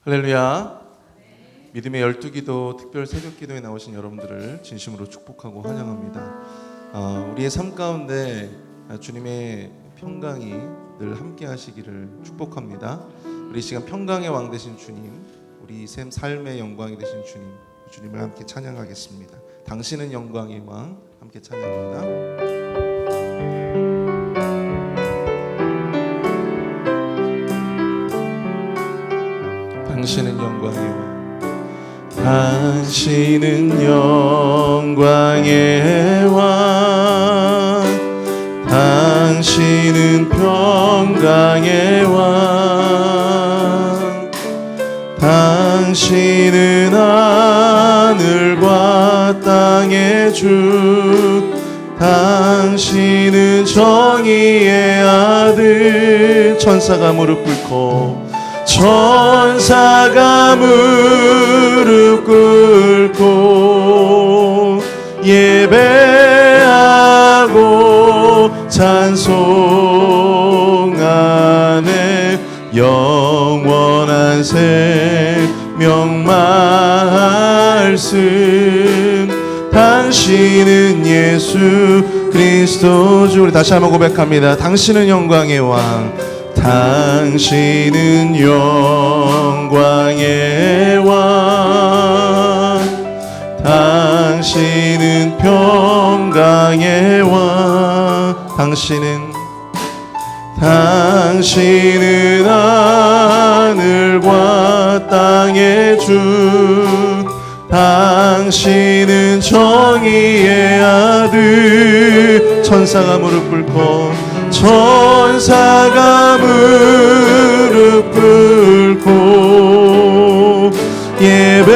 할렐루야. 믿음의 12기도 특별 새벽기도에 나오신 여러분들을 진심으로 축복하고 환영합니다. 우리의 삶 가운데 주님의 평강이 늘 함께 하시기를 축복합니다. 우리 시간 평강의 왕 되신 주님, 우리 삶의 영광이 되신 주님, 주님을 함께 찬양하겠습니다. 당신은 영광의 왕, 함께 찬양합니다. 당신은 영광의 왕, 당신은 영광의 왕, 당신은 평강의 왕, 당신은 하늘과 땅의 주, 당신은 정의의 아들. 천사가 무릎 꿇고 천사가 무릎 꿇고 예배하고 찬송하네. 영원한 생명 말씀, 당신은 예수 그리스도 주. 우리 다시 한번 고백합니다. 당신은 영광의 왕, 당신은 영광의 왕, 당신은 평강의 왕, 당신은 하늘과 땅의 주, 당신은 정의의 아들. 천사가 무릎 꿇고 천사가 무릎 꿇고 예배하며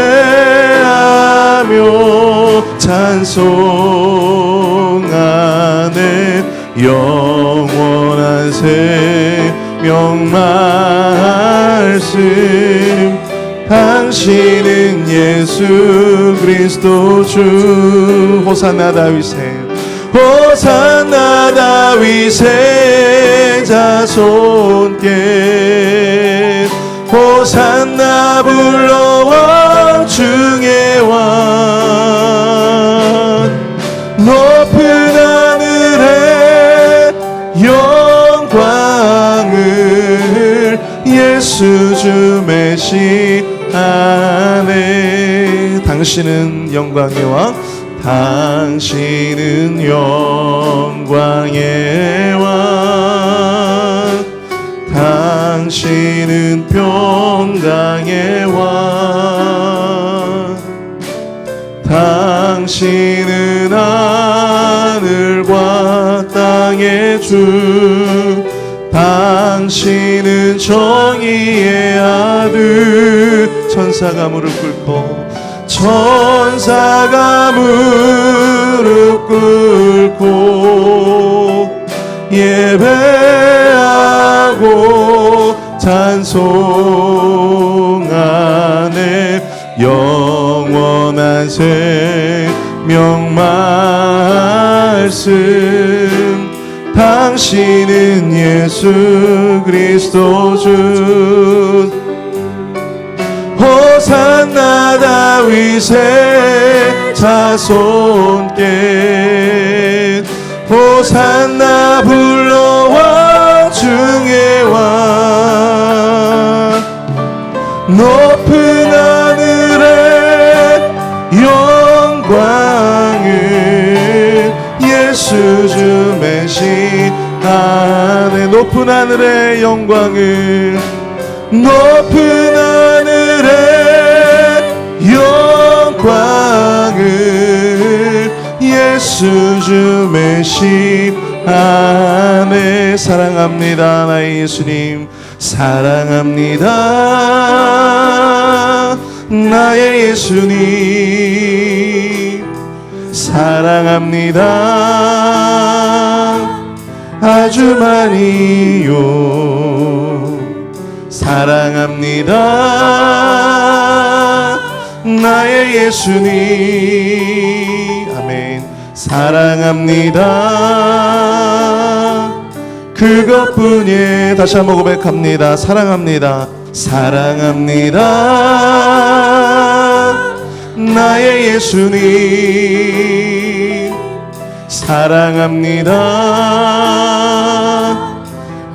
찬송하네. 영원한 생명 말씀, 당신은 예수 그리스도 주. 호산나 다윗의, 호산나 다윗의 자손께, 호산나 불러 왕 중의 왕. 높은 하늘에 영광을 예수 주 메시아네. 당신은 영광의 왕, 당신은 영광의 왕, 당신은 평강의 왕, 당신은 하늘과 땅의 주, 당신은 정의의 아들. 천사가 무릎 꿇고 천사가 무릎 꿇고 예배하고 찬송하네. 영원한 생명 말씀, 당신은 예수 그리스도 주. 호산나 다윗의 자손께, 호산나 불러 왕 중의 왕. 높은 하늘에 영광을 예수 주 메시아네. 높은 하늘의 영광을, 높은 하늘의 영광을 예수 주 메시아네. 사랑합니다 나의 예수님, 사랑합니다 나의 예수님, 사랑합니다 아주 많이요. 사랑합니다 나의 예수님, 아멘. 사랑합니다 그것뿐이에요. 다시 한번 고백합니다. 사랑합니다 사랑합니다. 나의 예수님 사랑합니다.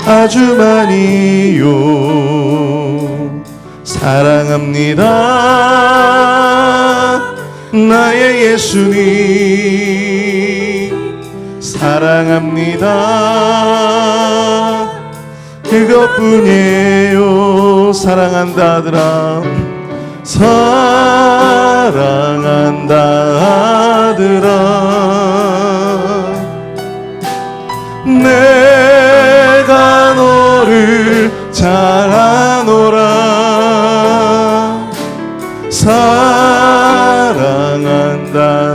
아주 많이요. 사랑합니다. 나의 예수님 사랑합니다. 그것뿐이에요. 사랑한다 아들아. 사랑한다 아들아. 내가 너를 잘 아노라. 사랑한다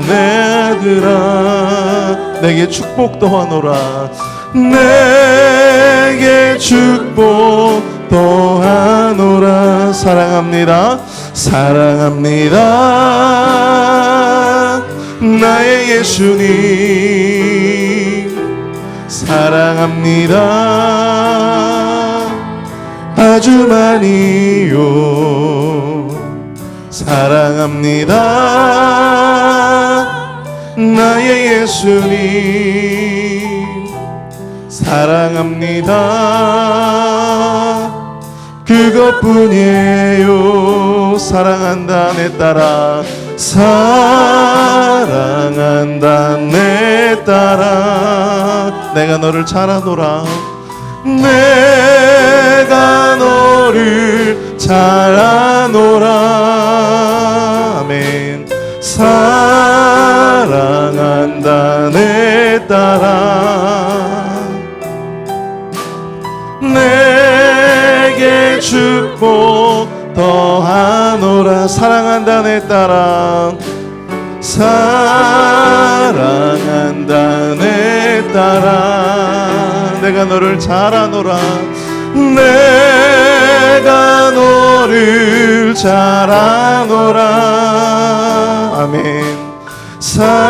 내 아들아. 내게 축복 더하노라. 내게 축복 더하노라. 사랑합니다. 사랑합니다. 나의 예수님 사랑합니다. 아주 많이요. 사랑합니다. 나의 예수님 사랑합니다. 그것뿐이에요. 사랑한다 내 딸아. 사랑한다 내 딸아. 내가 너를 잘 아노라. 내가 너를 잘 아노라. 아멘. 사랑한다 내 딸아. 내게 축복 더하노라. 사랑한다 내 딸아. 사랑한다 내 딸아. 내가 너를 잘 아노라. 내가 너를 잘 아노라. 아멘. 사랑한다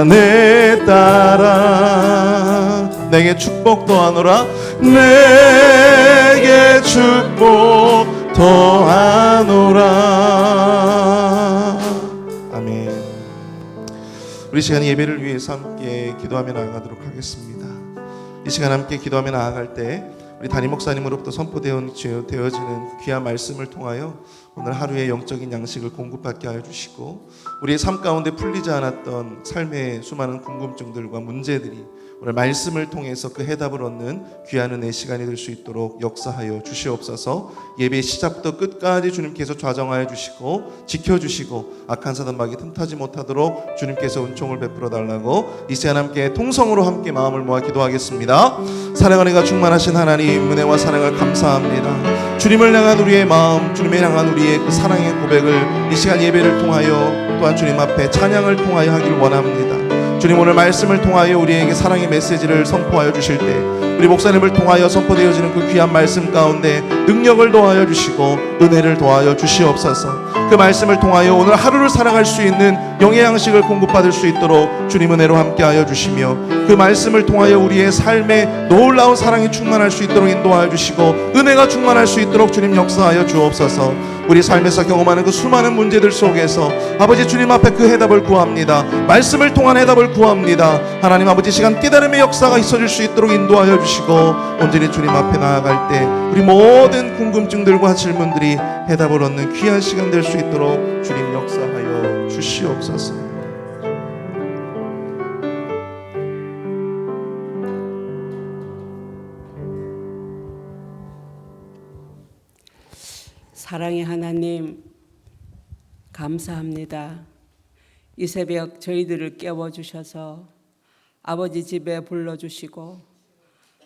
내 딸아. 내게 축복 더하노라. 내게 축복 더하노라. 아멘. 우리 시간 예배를 위해서 함께 기도하며 나아가도록 하겠습니다. 이 시간 함께 기도하며 나아갈 때 우리 담임 목사님으로부터 선포되어지는 귀한 말씀을 통하여 오늘 하루의 영적인 양식을 공급받게 하여 주시고, 우리의 삶 가운데 풀리지 않았던 삶의 수많은 궁금증들과 문제들이 오늘 말씀을 통해서 그 해답을 얻는 귀한 은혜의 시간이 될 수 있도록 역사하여 주시옵소서. 예배 시작부터 끝까지 주님께서 좌정하여 주시고 지켜주시고 악한 사단 마귀 틈타지 못하도록 주님께서 은총을 베풀어 달라고 이 시간 함께 통성으로 함께 마음을 모아 기도하겠습니다. 사랑하는 이가 충만하신 하나님, 은혜와 사랑을 감사합니다. 주님을 향한 우리의 마음, 주님을 향한 우리의 그 사랑의 고백을 이 시간 예배를 통하여 또한 주님 앞에 찬양을 통하여 하길 원합니다. 주님, 오늘 말씀을 통하여 우리에게 사랑의 메시지를 선포하여 주실 때 우리 목사님을 통하여 선포되어지는 그 귀한 말씀 가운데 능력을 더하여 주시고 은혜를 더하여 주시옵소서. 그 말씀을 통하여 오늘 하루를 살아갈 수 있는 영의 양식을 공급받을 수 있도록 주님 은혜로 함께하여 주시며, 그 말씀을 통하여 우리의 삶에 놀라운 사랑이 충만할 수 있도록 인도하여 주시고 은혜가 충만할 수 있도록 주님 역사하여 주옵소서. 우리 삶에서 경험하는 그 수많은 문제들 속에서 아버지 주님 앞에 그 해답을 구합니다. 말씀을 통한 해답을 구합니다. 하나님 아버지, 시간 깨달음의 역사가 있어질 수 있도록 인도하여 주시고 온전히 주님 앞에 나아갈 때 우리 모든 궁금증들과 질문들이 해답을 얻는 귀한 시간 될 수 있도록 주님 역사하여 주시옵소서. 사랑의 하나님, 감사합니다. 이 새벽 저희들을 깨워주셔서 아버지 집에 불러주시고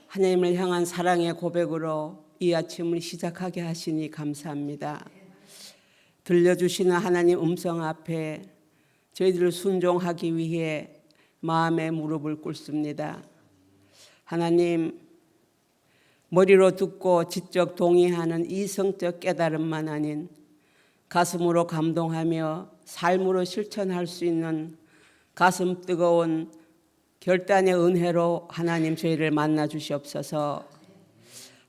하나님을 향한 사랑의 고백으로 이 아침을 시작하게 하시니 감사합니다. 들려주시는 하나님 음성 앞에 저희들을 순종하기 위해 마음의 무릎을 꿇습니다. 하나님, 머리로 듣고 지적 동의하는 이성적 깨달음만 아닌 가슴으로 감동하며 삶으로 실천할 수 있는 가슴 뜨거운 결단의 은혜로 하나님 저희를 만나 주시옵소서.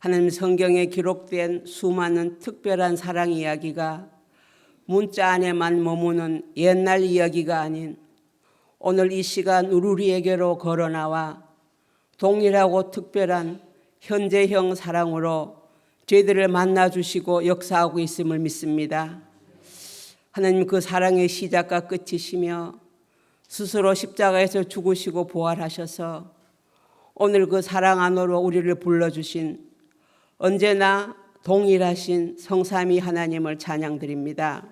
하나님 성경에 기록된 수많은 특별한 사랑 이야기가 문자 안에만 머무는 옛날 이야기가 아닌 오늘 이 시간 우리에게로 걸어나와 동일하고 특별한 현재형 사랑으로 저희들을 만나주시고 역사하고 있음을 믿습니다. 하나님 그 사랑의 시작과 끝이시며 스스로 십자가에서 죽으시고 부활하셔서 오늘 그 사랑 안으로 우리를 불러주신 언제나 동일하신 성삼위 하나님을 찬양드립니다.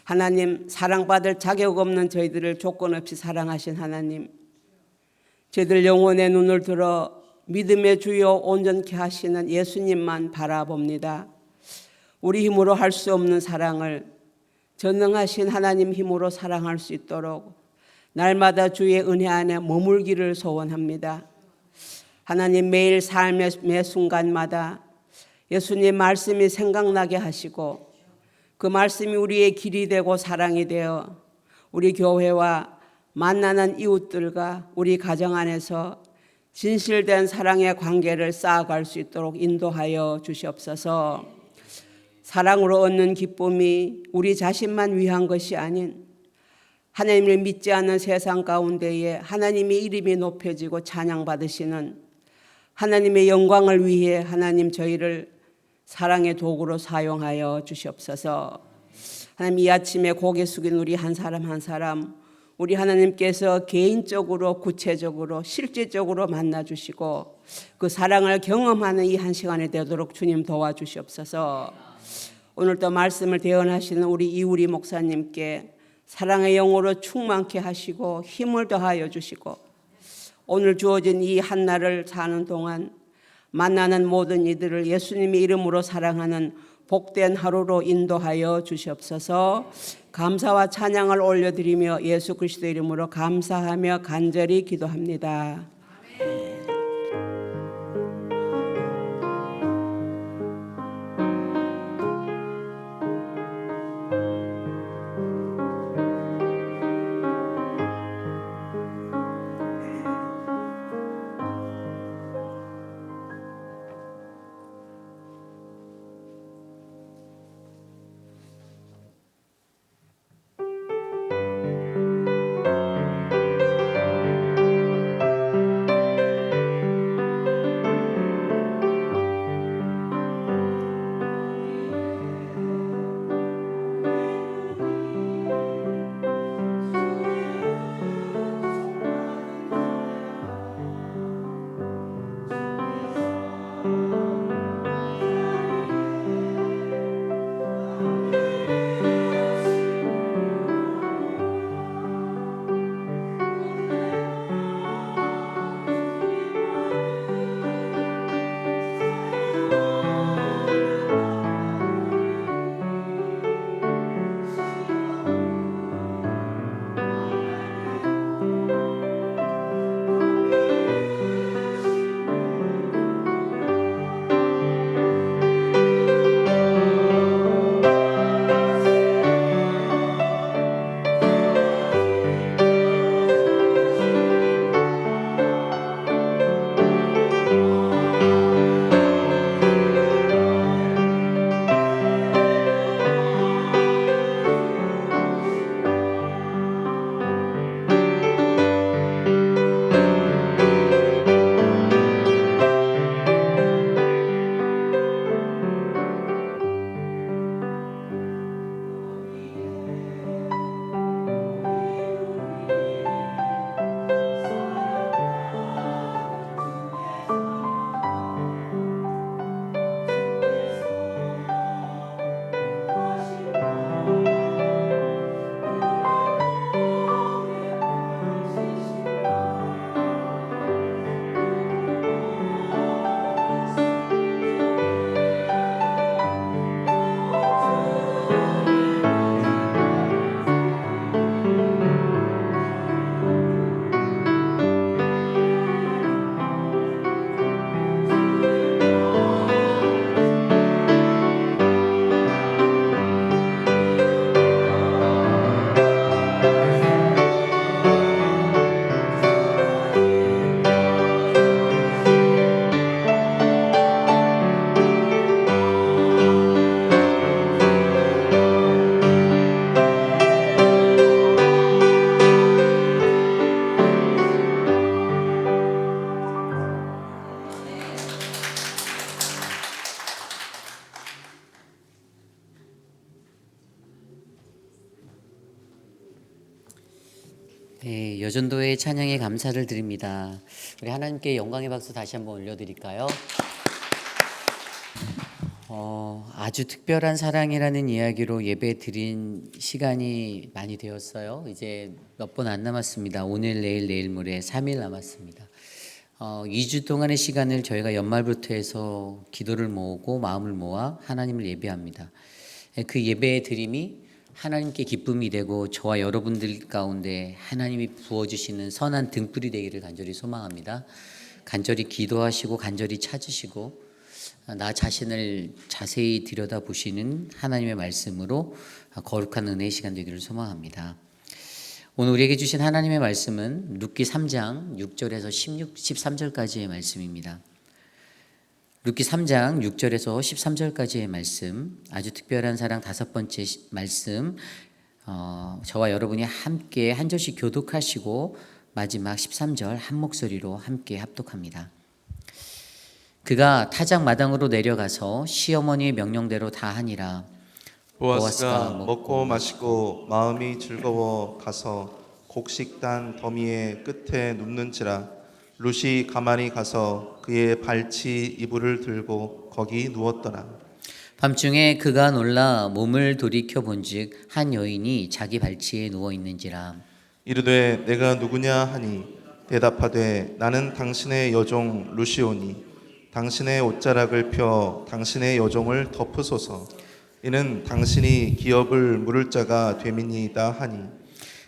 하나님, 사랑받을 자격 없는 저희들을 조건 없이 사랑하신 하나님, 저희들 영혼의 눈을 들어 믿음의 주요 온전케 하시는 예수님만 바라봅니다. 우리 힘으로 할 수 없는 사랑을 전능하신 하나님 힘으로 사랑할 수 있도록 날마다 주의 은혜 안에 머물기를 소원합니다. 하나님, 매일 삶의 매 순간마다 예수님 말씀이 생각나게 하시고 그 말씀이 우리의 길이 되고 사랑이 되어 우리 교회와 만나는 이웃들과 우리 가정 안에서 진실된 사랑의 관계를 쌓아갈 수 있도록 인도하여 주시옵소서. 사랑으로 얻는 기쁨이 우리 자신만 위한 것이 아닌 하나님을 믿지 않는 세상 가운데에 하나님의 이름이 높여지고 찬양받으시는 하나님의 영광을 위해 하나님 저희를 사랑의 도구로 사용하여 주시옵소서. 하나님, 이 아침에 고개 숙인 우리 한 사람 한 사람 우리 하나님께서 개인적으로 구체적으로 실질적으로 만나주시고 그 사랑을 경험하는 이 한 시간이 되도록 주님 도와주시옵소서. 오늘도 말씀을 대언하시는 우리 이우리 목사님께 사랑의 영으로 충만케 하시고 힘을 더하여 주시고 오늘 주어진 이 한날을 사는 동안 만나는 모든 이들을 예수님의 이름으로 사랑하는 복된 하루로 인도하여 주시옵소서. 감사와 찬양을 올려드리며 예수 그리스도 이름으로 감사하며 간절히 기도합니다. 네, 여전도의 찬양에 감사를 드립니다. 우리 하나님께 영광의 박수 다시 한번 올려드릴까요? 아주 특별한 사랑이라는 이야기로 예배 드린 시간이 많이 되었어요. 이제 몇 번 안 남았습니다. 오늘, 내일 모레 3일 남았습니다. 2주 동안의 시간을 저희가 연말부터 해서 기도를 모으고 마음을 모아 하나님을 예배합니다. 그 예배의 드림이 하나님께 기쁨이 되고 저와 여러분들 가운데 하나님이 부어주시는 선한 등불이 되기를 간절히 소망합니다. 간절히 기도하시고 간절히 찾으시고 나 자신을 자세히 들여다보시는 하나님의 말씀으로 거룩한 은혜의 시간 되기를 소망합니다. 오늘 우리에게 주신 하나님의 말씀은 룻기 3장 6절에서 13절까지의 말씀입니다. 룻기 3장 6절에서 13절까지의 말씀, 아주 특별한 사랑 5번째 말씀, 저와 여러분이 함께 한 절씩 교독하시고 마지막 13절 한 목소리로 함께 합독합니다. 그가 타작 마당으로 내려가서 시어머니의 명령대로 다 하니라. 보아스가 먹고 마시고 마음이 즐거워 가서 곡식단 더미의 끝에 눕는지라 룻이 가만히 가서 그의 발치 이불을 들고 거기 누웠더라. 밤중에 그가 놀라 몸을 돌이켜 본즉 한 여인이 자기 발치에 누워 있는지라. 이르되 내가 누구냐 하니 대답하되 나는 당신의 여종 룻이오니 당신의 옷자락을 펴 당신의 여종을 덮으소서. 이는 당신이 기업을 물을 자가 됨이니이다 하니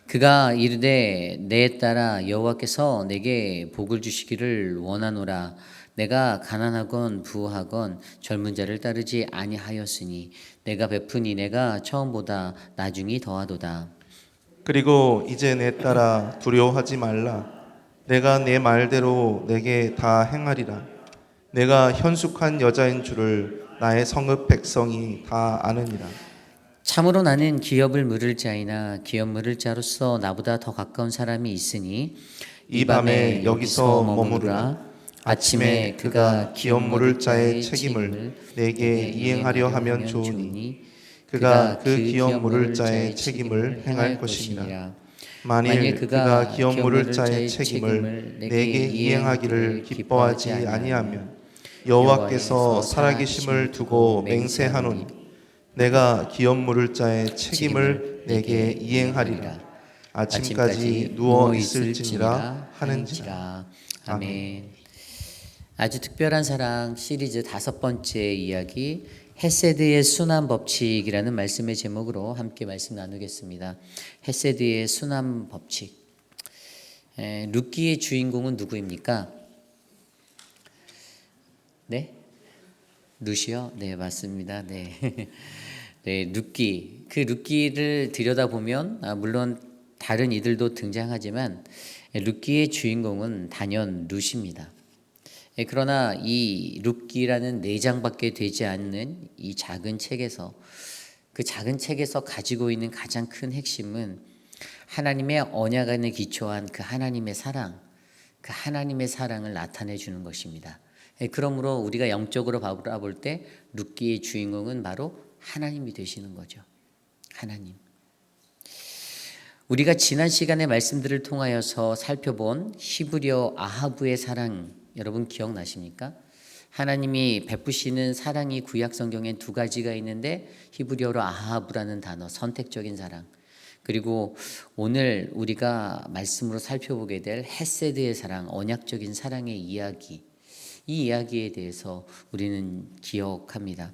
그가 이르되 내 딸아 여호와께서 내게 복을 주시기를 원하노라. 내가 가난하건 부하건 젊은 자를 따르지 아니하였으니 내가 베푸니 내가 처음보다 나중이 더하도다. 그리고 이제 내 딸아 두려워하지 말라. 내가 내 말대로 내게 다 행하리라. 내가 현숙한 여자인 줄을 나의 성읍 백성이 다 아느니라. 참으로 나는 기업을 물을 자이나 기업 물을 자로서 나보다 더 가까운 사람이 있으니 이 밤에 여기서 머무르라. 아침에 그가 기업 물을 자의 책임을 내게 이행하려 하면 좋으니 그가 그 기업 물을 자의 책임을 행할 것이니라. 만일 그가 기업 물을 자의 책임을 내게 이행하기를 기뻐하지 아니하면 여호와께서 살아계심을 두고 맹세하노니 내가 기업 물을 자의 책임을 내게 이행하리라. 아침까지 누워 있을지니라 하는지라. 아멘. 아주 특별한 사랑 시리즈 5번째 이야기 헤세드의 순환 법칙이라는 말씀의 제목으로 함께 말씀 나누겠습니다. 헤세드의 순환 법칙. 룻기의 주인공은 누구입니까? 네? 룻이요? 네, 맞습니다. 네. 네, 룻기. 그 룻기를 들여다보면 물론 다른 이들도 등장하지만 룻기의 주인공은 단연 룻입니다. 그러나 이 룻기라는 4장밖에 되지 않는 이 작은 책에서 그 작은 책에서 가지고 있는 가장 큰 핵심은 하나님의 언약 안에 기초한 그 하나님의 사랑, 그 하나님의 사랑을 나타내 주는 것입니다. 그러므로 우리가 영적으로 바라볼 때 룻기의 주인공은 바로 하나님이 되시는 거죠. 하나님. 우리가 지난 시간의 말씀들을 통하여서 살펴본 히브리어 아하브의 사랑 여러분 기억나십니까? 하나님이 베푸시는 사랑이 구약 성경엔 2가지가 있는데 히브리어로 아하브라는 단어, 선택적인 사랑. 그리고 오늘 우리가 말씀으로 살펴보게 될 헤세드의 사랑, 언약적인 사랑의 이야기. 이 이야기에 대해서 우리는 기억합니다.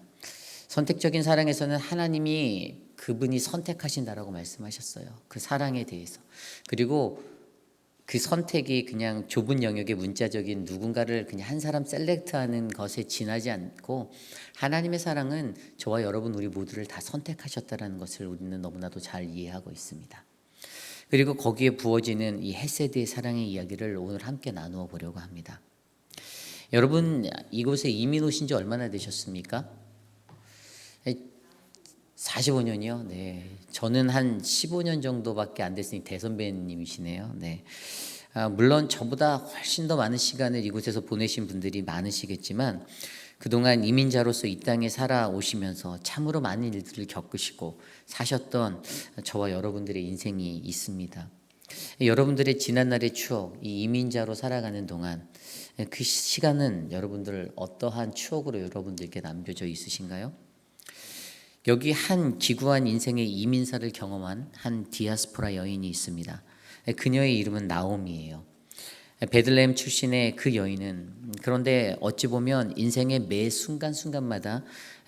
선택적인 사랑에서는 하나님이 그분이 선택하신다라고 말씀하셨어요. 그 사랑에 대해서. 그리고 그 선택이 그냥 좁은 영역의 문자적인 누군가를 그냥 한 사람 셀렉트하는 것에 지나지 않고 하나님의 사랑은 저와 여러분 우리 모두를 다 선택하셨다는 것을 우리는 너무나도 잘 이해하고 있습니다. 그리고 거기에 부어지는 이 헤세드의 사랑의 이야기를 오늘 함께 나누어 보려고 합니다. 여러분 이곳에 이민 오신 지 얼마나 되셨습니까? 45년이요? 네. 저는 한 15년 정도밖에 안 됐으니 대선배님이시네요. 네. 물론 저보다 훨씬 더 많은 시간을 이곳에서 보내신 분들이 많으시겠지만 그동안 이민자로서 이 땅에 살아오시면서 참으로 많은 일들을 겪으시고 사셨던 저와 여러분들의 인생이 있습니다. 여러분들의 지난날의 추억, 이 이민자로 살아가는 동안 그 시간은 여러분들 어떠한 추억으로 여러분들께 남겨져 있으신가요? 여기 한 기구한 인생의 이민사를 경험한 한 디아스포라 여인이 있습니다. 그녀의 이름은 나오미예요. 베들레헴 출신의 그 여인은 그런데 어찌 보면 인생의 매 순간순간마다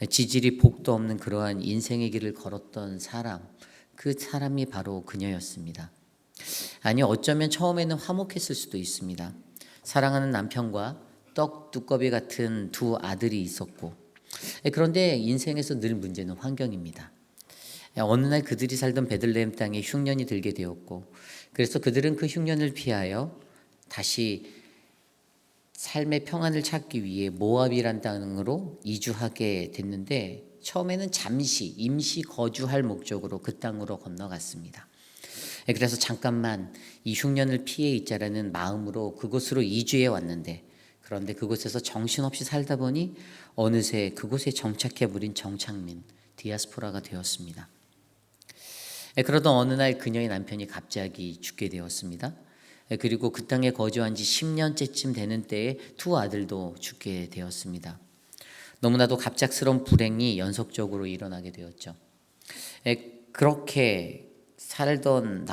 지질이 복도 없는 그러한 인생의 길을 걸었던 사람, 그 사람이 바로 그녀였습니다. 아니 어쩌면 처음에는 화목했을 수도 있습니다. 사랑하는 남편과 떡 두꺼비 같은 두 아들이 있었고, 그런데 인생에서 늘 문제는 환경입니다. 어느 날 그들이 살던 베들레헴 땅에 흉년이 들게 되었고, 그래서 그들은 그 흉년을 피하여 다시 삶의 평안을 찾기 위해 모압이란 땅으로 이주하게 됐는데, 처음에는 잠시 임시 거주할 목적으로 그 땅으로 건너갔습니다. 그래서 잠깐만 이 흉년을 피해 있자라는 마음으로 그곳으로 이주해 왔는데, 그런데 그곳에서 정신없이 살다 보니 어느새 그곳에 정착해 버린 정착민, 디아스포라가 되었습니다. 그러던 어느 날 그녀의 남편이 갑자기 죽게 되었습니다. 그리고 그 땅에 거주한 지 10년째쯤 되는 때에 두 아들도 죽게 되었습니다. 너무나도 갑작스러운 불행이 연속적으로 일어나게 되었죠. 그렇게 살던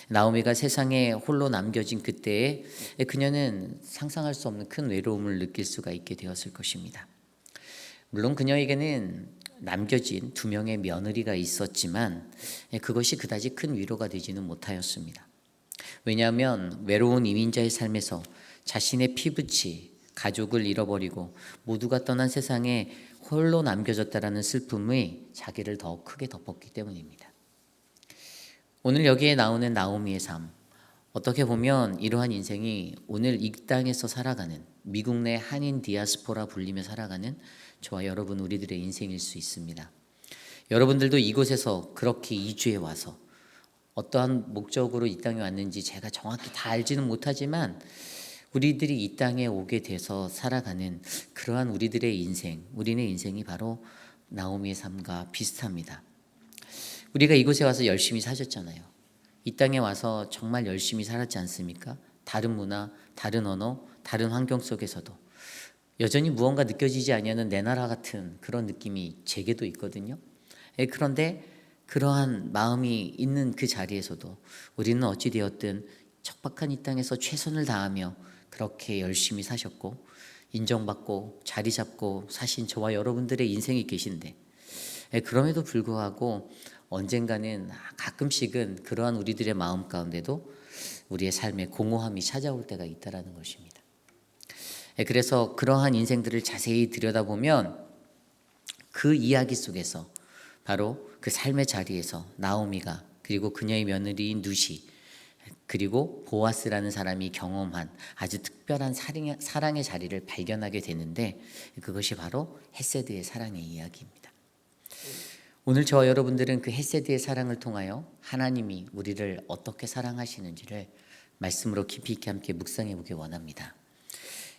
나오미가 세상에 홀로 남겨진 그때에 그녀는 상상할 수 없는 큰 외로움을 느낄 수가 있게 되었을 것입니다. 물론 그녀에게는 남겨진 두 명의 며느리가 있었지만 그것이 그다지 큰 위로가 되지는 못하였습니다. 왜냐하면 외로운 이민자의 삶에서 자신의 피부치, 가족을 잃어버리고 모두가 떠난 세상에 홀로 남겨졌다라는 슬픔이 자기를 더 크게 덮었기 때문입니다. 오늘 여기에 나오는 나오미의 삶, 어떻게 보면 이러한 인생이 오늘 이 땅에서 살아가는 미국 내 한인 디아스포라 불리며 살아가는 저와 여러분 우리들의 인생일 수 있습니다. 여러분들도 이곳에서 그렇게 이주해 와서 어떠한 목적으로 이 땅에 왔는지 제가 정확히 다 알지는 못하지만 우리들이 이 땅에 오게 돼서 살아가는 그러한 우리들의 인생, 우리네 인생이 바로 나오미의 삶과 비슷합니다. 우리가 이곳에 와서 열심히 사셨잖아요. 이 땅에 와서 정말 열심히 살았지 않습니까? 다른 문화, 다른 언어, 다른 환경 속에서도 여전히 무언가 느껴지지 아니하는 내 나라 같은 그런 느낌이 제게도 있거든요. 그런데 그러한 마음이 있는 그 자리에서도 우리는 어찌되었든 척박한 이 땅에서 최선을 다하며 그렇게 열심히 사셨고 인정받고 자리 잡고 사신 저와 여러분들의 인생이 계신데, 그럼에도 불구하고 언젠가는 가끔씩은 그러한 우리들의 마음 가운데도 우리의 삶에 공허함이 찾아올 때가 있다라는 것입니다. 그래서 그러한 인생들을 자세히 들여다보면 그 이야기 속에서 바로 그 삶의 자리에서 나오미가, 그리고 그녀의 며느리인 누시, 그리고 보아스라는 사람이 경험한 아주 특별한 사랑의 자리를 발견하게 되는데, 그것이 바로 헤세드의 사랑의 이야기입니다. 오늘 저와 여러분들은 그 헤세드의 사랑을 통하여 하나님이 우리를 어떻게 사랑하시는지를 말씀으로 깊이 있게 함께 묵상해 보기 원합니다.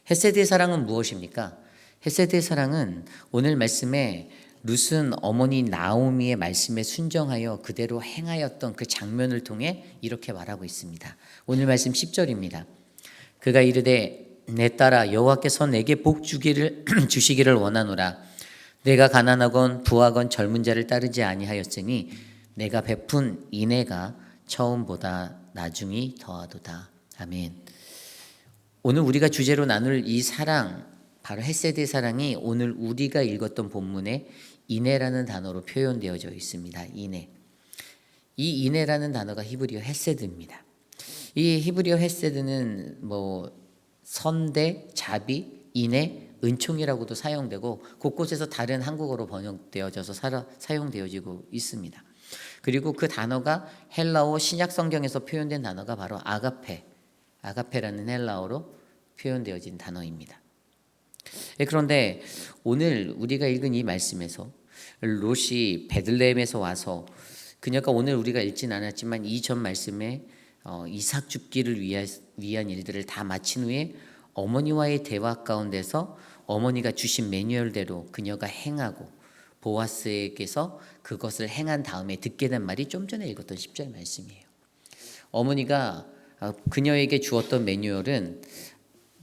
헤세드의 사랑은 무엇입니까? 헤세드의 사랑은 오늘 말씀에 룻은 어머니 나오미의 말씀에 순종하여 그대로 행하였던 그 장면을 통해 이렇게 말하고 있습니다. 오늘 말씀 10절입니다. 그가 이르되 내 딸아 여호와께서 내게 복 주시기를 원하노라. 내가 가난하건 부하건 젊은 자를 따르지 아니하였으니 내가 베푼 인애가 처음보다 나중이 더하도다. 아멘. 오늘 우리가 주제로 나눌 이 사랑, 바로 헤세드의 사랑이 오늘 우리가 읽었던 본문에 인애라는 단어로 표현되어져 있습니다. 인애. 이 인애라는 단어가 히브리어 헤세드입니다. 이 히브리어 헤세드는 선대, 자비, 인애, 은총이라고도 사용되고 곳곳에서 다른 한국어로 번역되어져서 사용되어지고 있습니다. 그리고 그 단어가 헬라어 신약 성경에서 표현된 단어가 바로 아가페라는 헬라어로 표현되어진 단어입니다. 그런데 오늘 우리가 읽은 이 말씀에서 롯이 베들레헴에서 와서, 그녀가 오늘 우리가 읽진 않았지만 이전 말씀에 이삭 죽기를 위한 일들을 다 마친 후에 어머니와의 대화 가운데서 어머니가 주신 매뉴얼대로 그녀가 행하고 보아스에게서 그것을 행한 다음에 듣게 된 말이 좀 전에 읽었던 10절 말씀이에요. 어머니가 그녀에게 주었던 매뉴얼은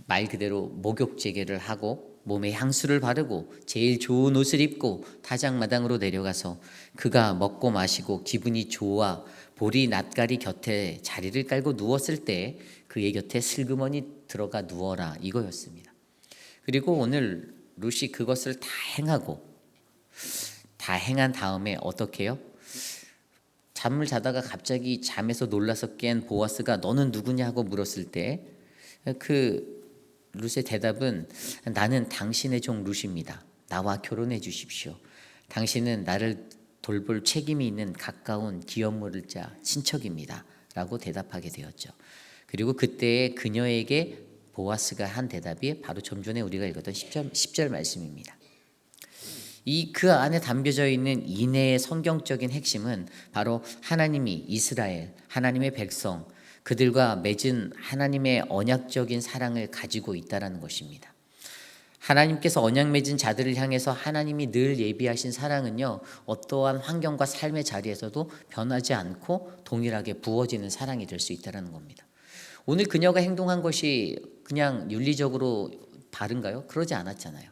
말 그대로 목욕 재개를 하고 몸에 향수를 바르고 제일 좋은 옷을 입고 타작마당으로 내려가서 그가 먹고 마시고 기분이 좋아 보리 낫가리 곁에 자리를 깔고 누웠을 때 그의 곁에 슬그머니 들어가 누워라, 이거였습니다. 그리고 오늘 룻이 그것을 다 행한 다음에 어떻게 해요? 잠을 자다가 갑자기 잠에서 놀라서 깬 보아스가 너는 누구냐 하고 물었을 때 그 룻의 대답은 나는 당신의 종 룻입니다. 나와 결혼해 주십시오. 당신은 나를 돌볼 책임이 있는 가까운 기업물자 친척입니다. 라고 대답하게 되었죠. 그리고 그때 그녀에게 보아스가 한 대답이 바로 좀 전에 우리가 읽었던 10절 말씀입니다. 그 안에 담겨져 있는 인해의 성경적인 핵심은 바로 하나님이 이스라엘, 하나님의 백성, 그들과 맺은 하나님의 언약적인 사랑을 가지고 있다는 것입니다. 하나님께서 언약 맺은 자들을 향해서 하나님이 늘 예비하신 사랑은요, 어떠한 환경과 삶의 자리에서도 변하지 않고 동일하게 부어지는 사랑이 될 수 있다는 겁니다. 오늘 그녀가 행동한 것이 그냥 윤리적으로 바른가요? 그러지 않았잖아요.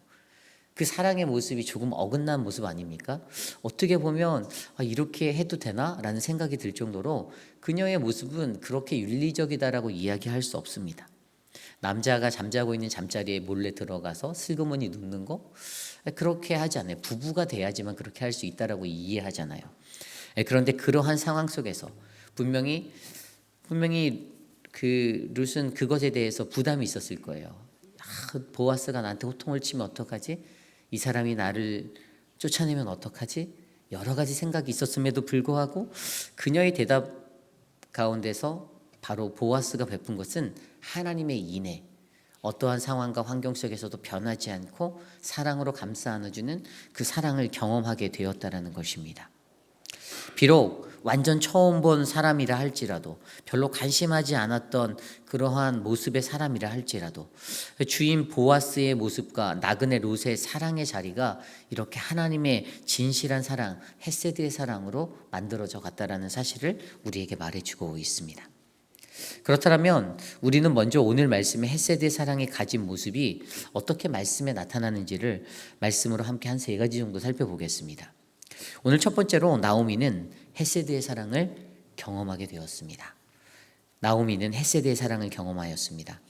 그 사랑의 모습이 조금 어긋난 모습 아닙니까? 어떻게 보면 이렇게 해도 되나? 라는 생각이 들 정도로 그녀의 모습은 그렇게 윤리적이다라고 이야기할 수 없습니다. 남자가 잠자고 있는 잠자리에 몰래 들어가서 슬그머니 눕는 거? 그렇게 하지 않아요. 부부가 돼야지만 그렇게 할 수 있다라고 이해하잖아요. 그런데 그러한 상황 속에서 분명히 그 룻은 그것에 대해서 부담이 있었을 거예요. 보아스가 나한테 호통을 치면 어떡하지? 이 사람이 나를 쫓아내면 어떡하지? 여러 가지 생각이 있었음에도 불구하고 그녀의 대답 가운데서 바로 보아스가 베푼 것은 하나님의 인애, 어떠한 상황과 환경 속에서도 변하지 않고 사랑으로 감싸 안아주는 그 사랑을 경험하게 되었다는 것입니다. 비록 완전 처음 본 사람이라 할지라도, 별로 관심하지 않았던 그러한 모습의 사람이라 할지라도 주인 보아스의 모습과 나그네 롯의 사랑의 자리가 이렇게 하나님의 진실한 사랑, 헤세드의 사랑으로 만들어져 갔다는 사실을 우리에게 말해주고 있습니다. 그렇다면 우리는 먼저 오늘 말씀의 헤세드의 사랑이 가진 모습이 어떻게 말씀에 나타나는지를 말씀으로 함께 한 3가지 정도 살펴보겠습니다. 오늘 첫 번째로 나오미는 헤세드의 사랑을 경험하게 되었습니다. 나오미는 헤세드의 사랑을 경험하였습니다.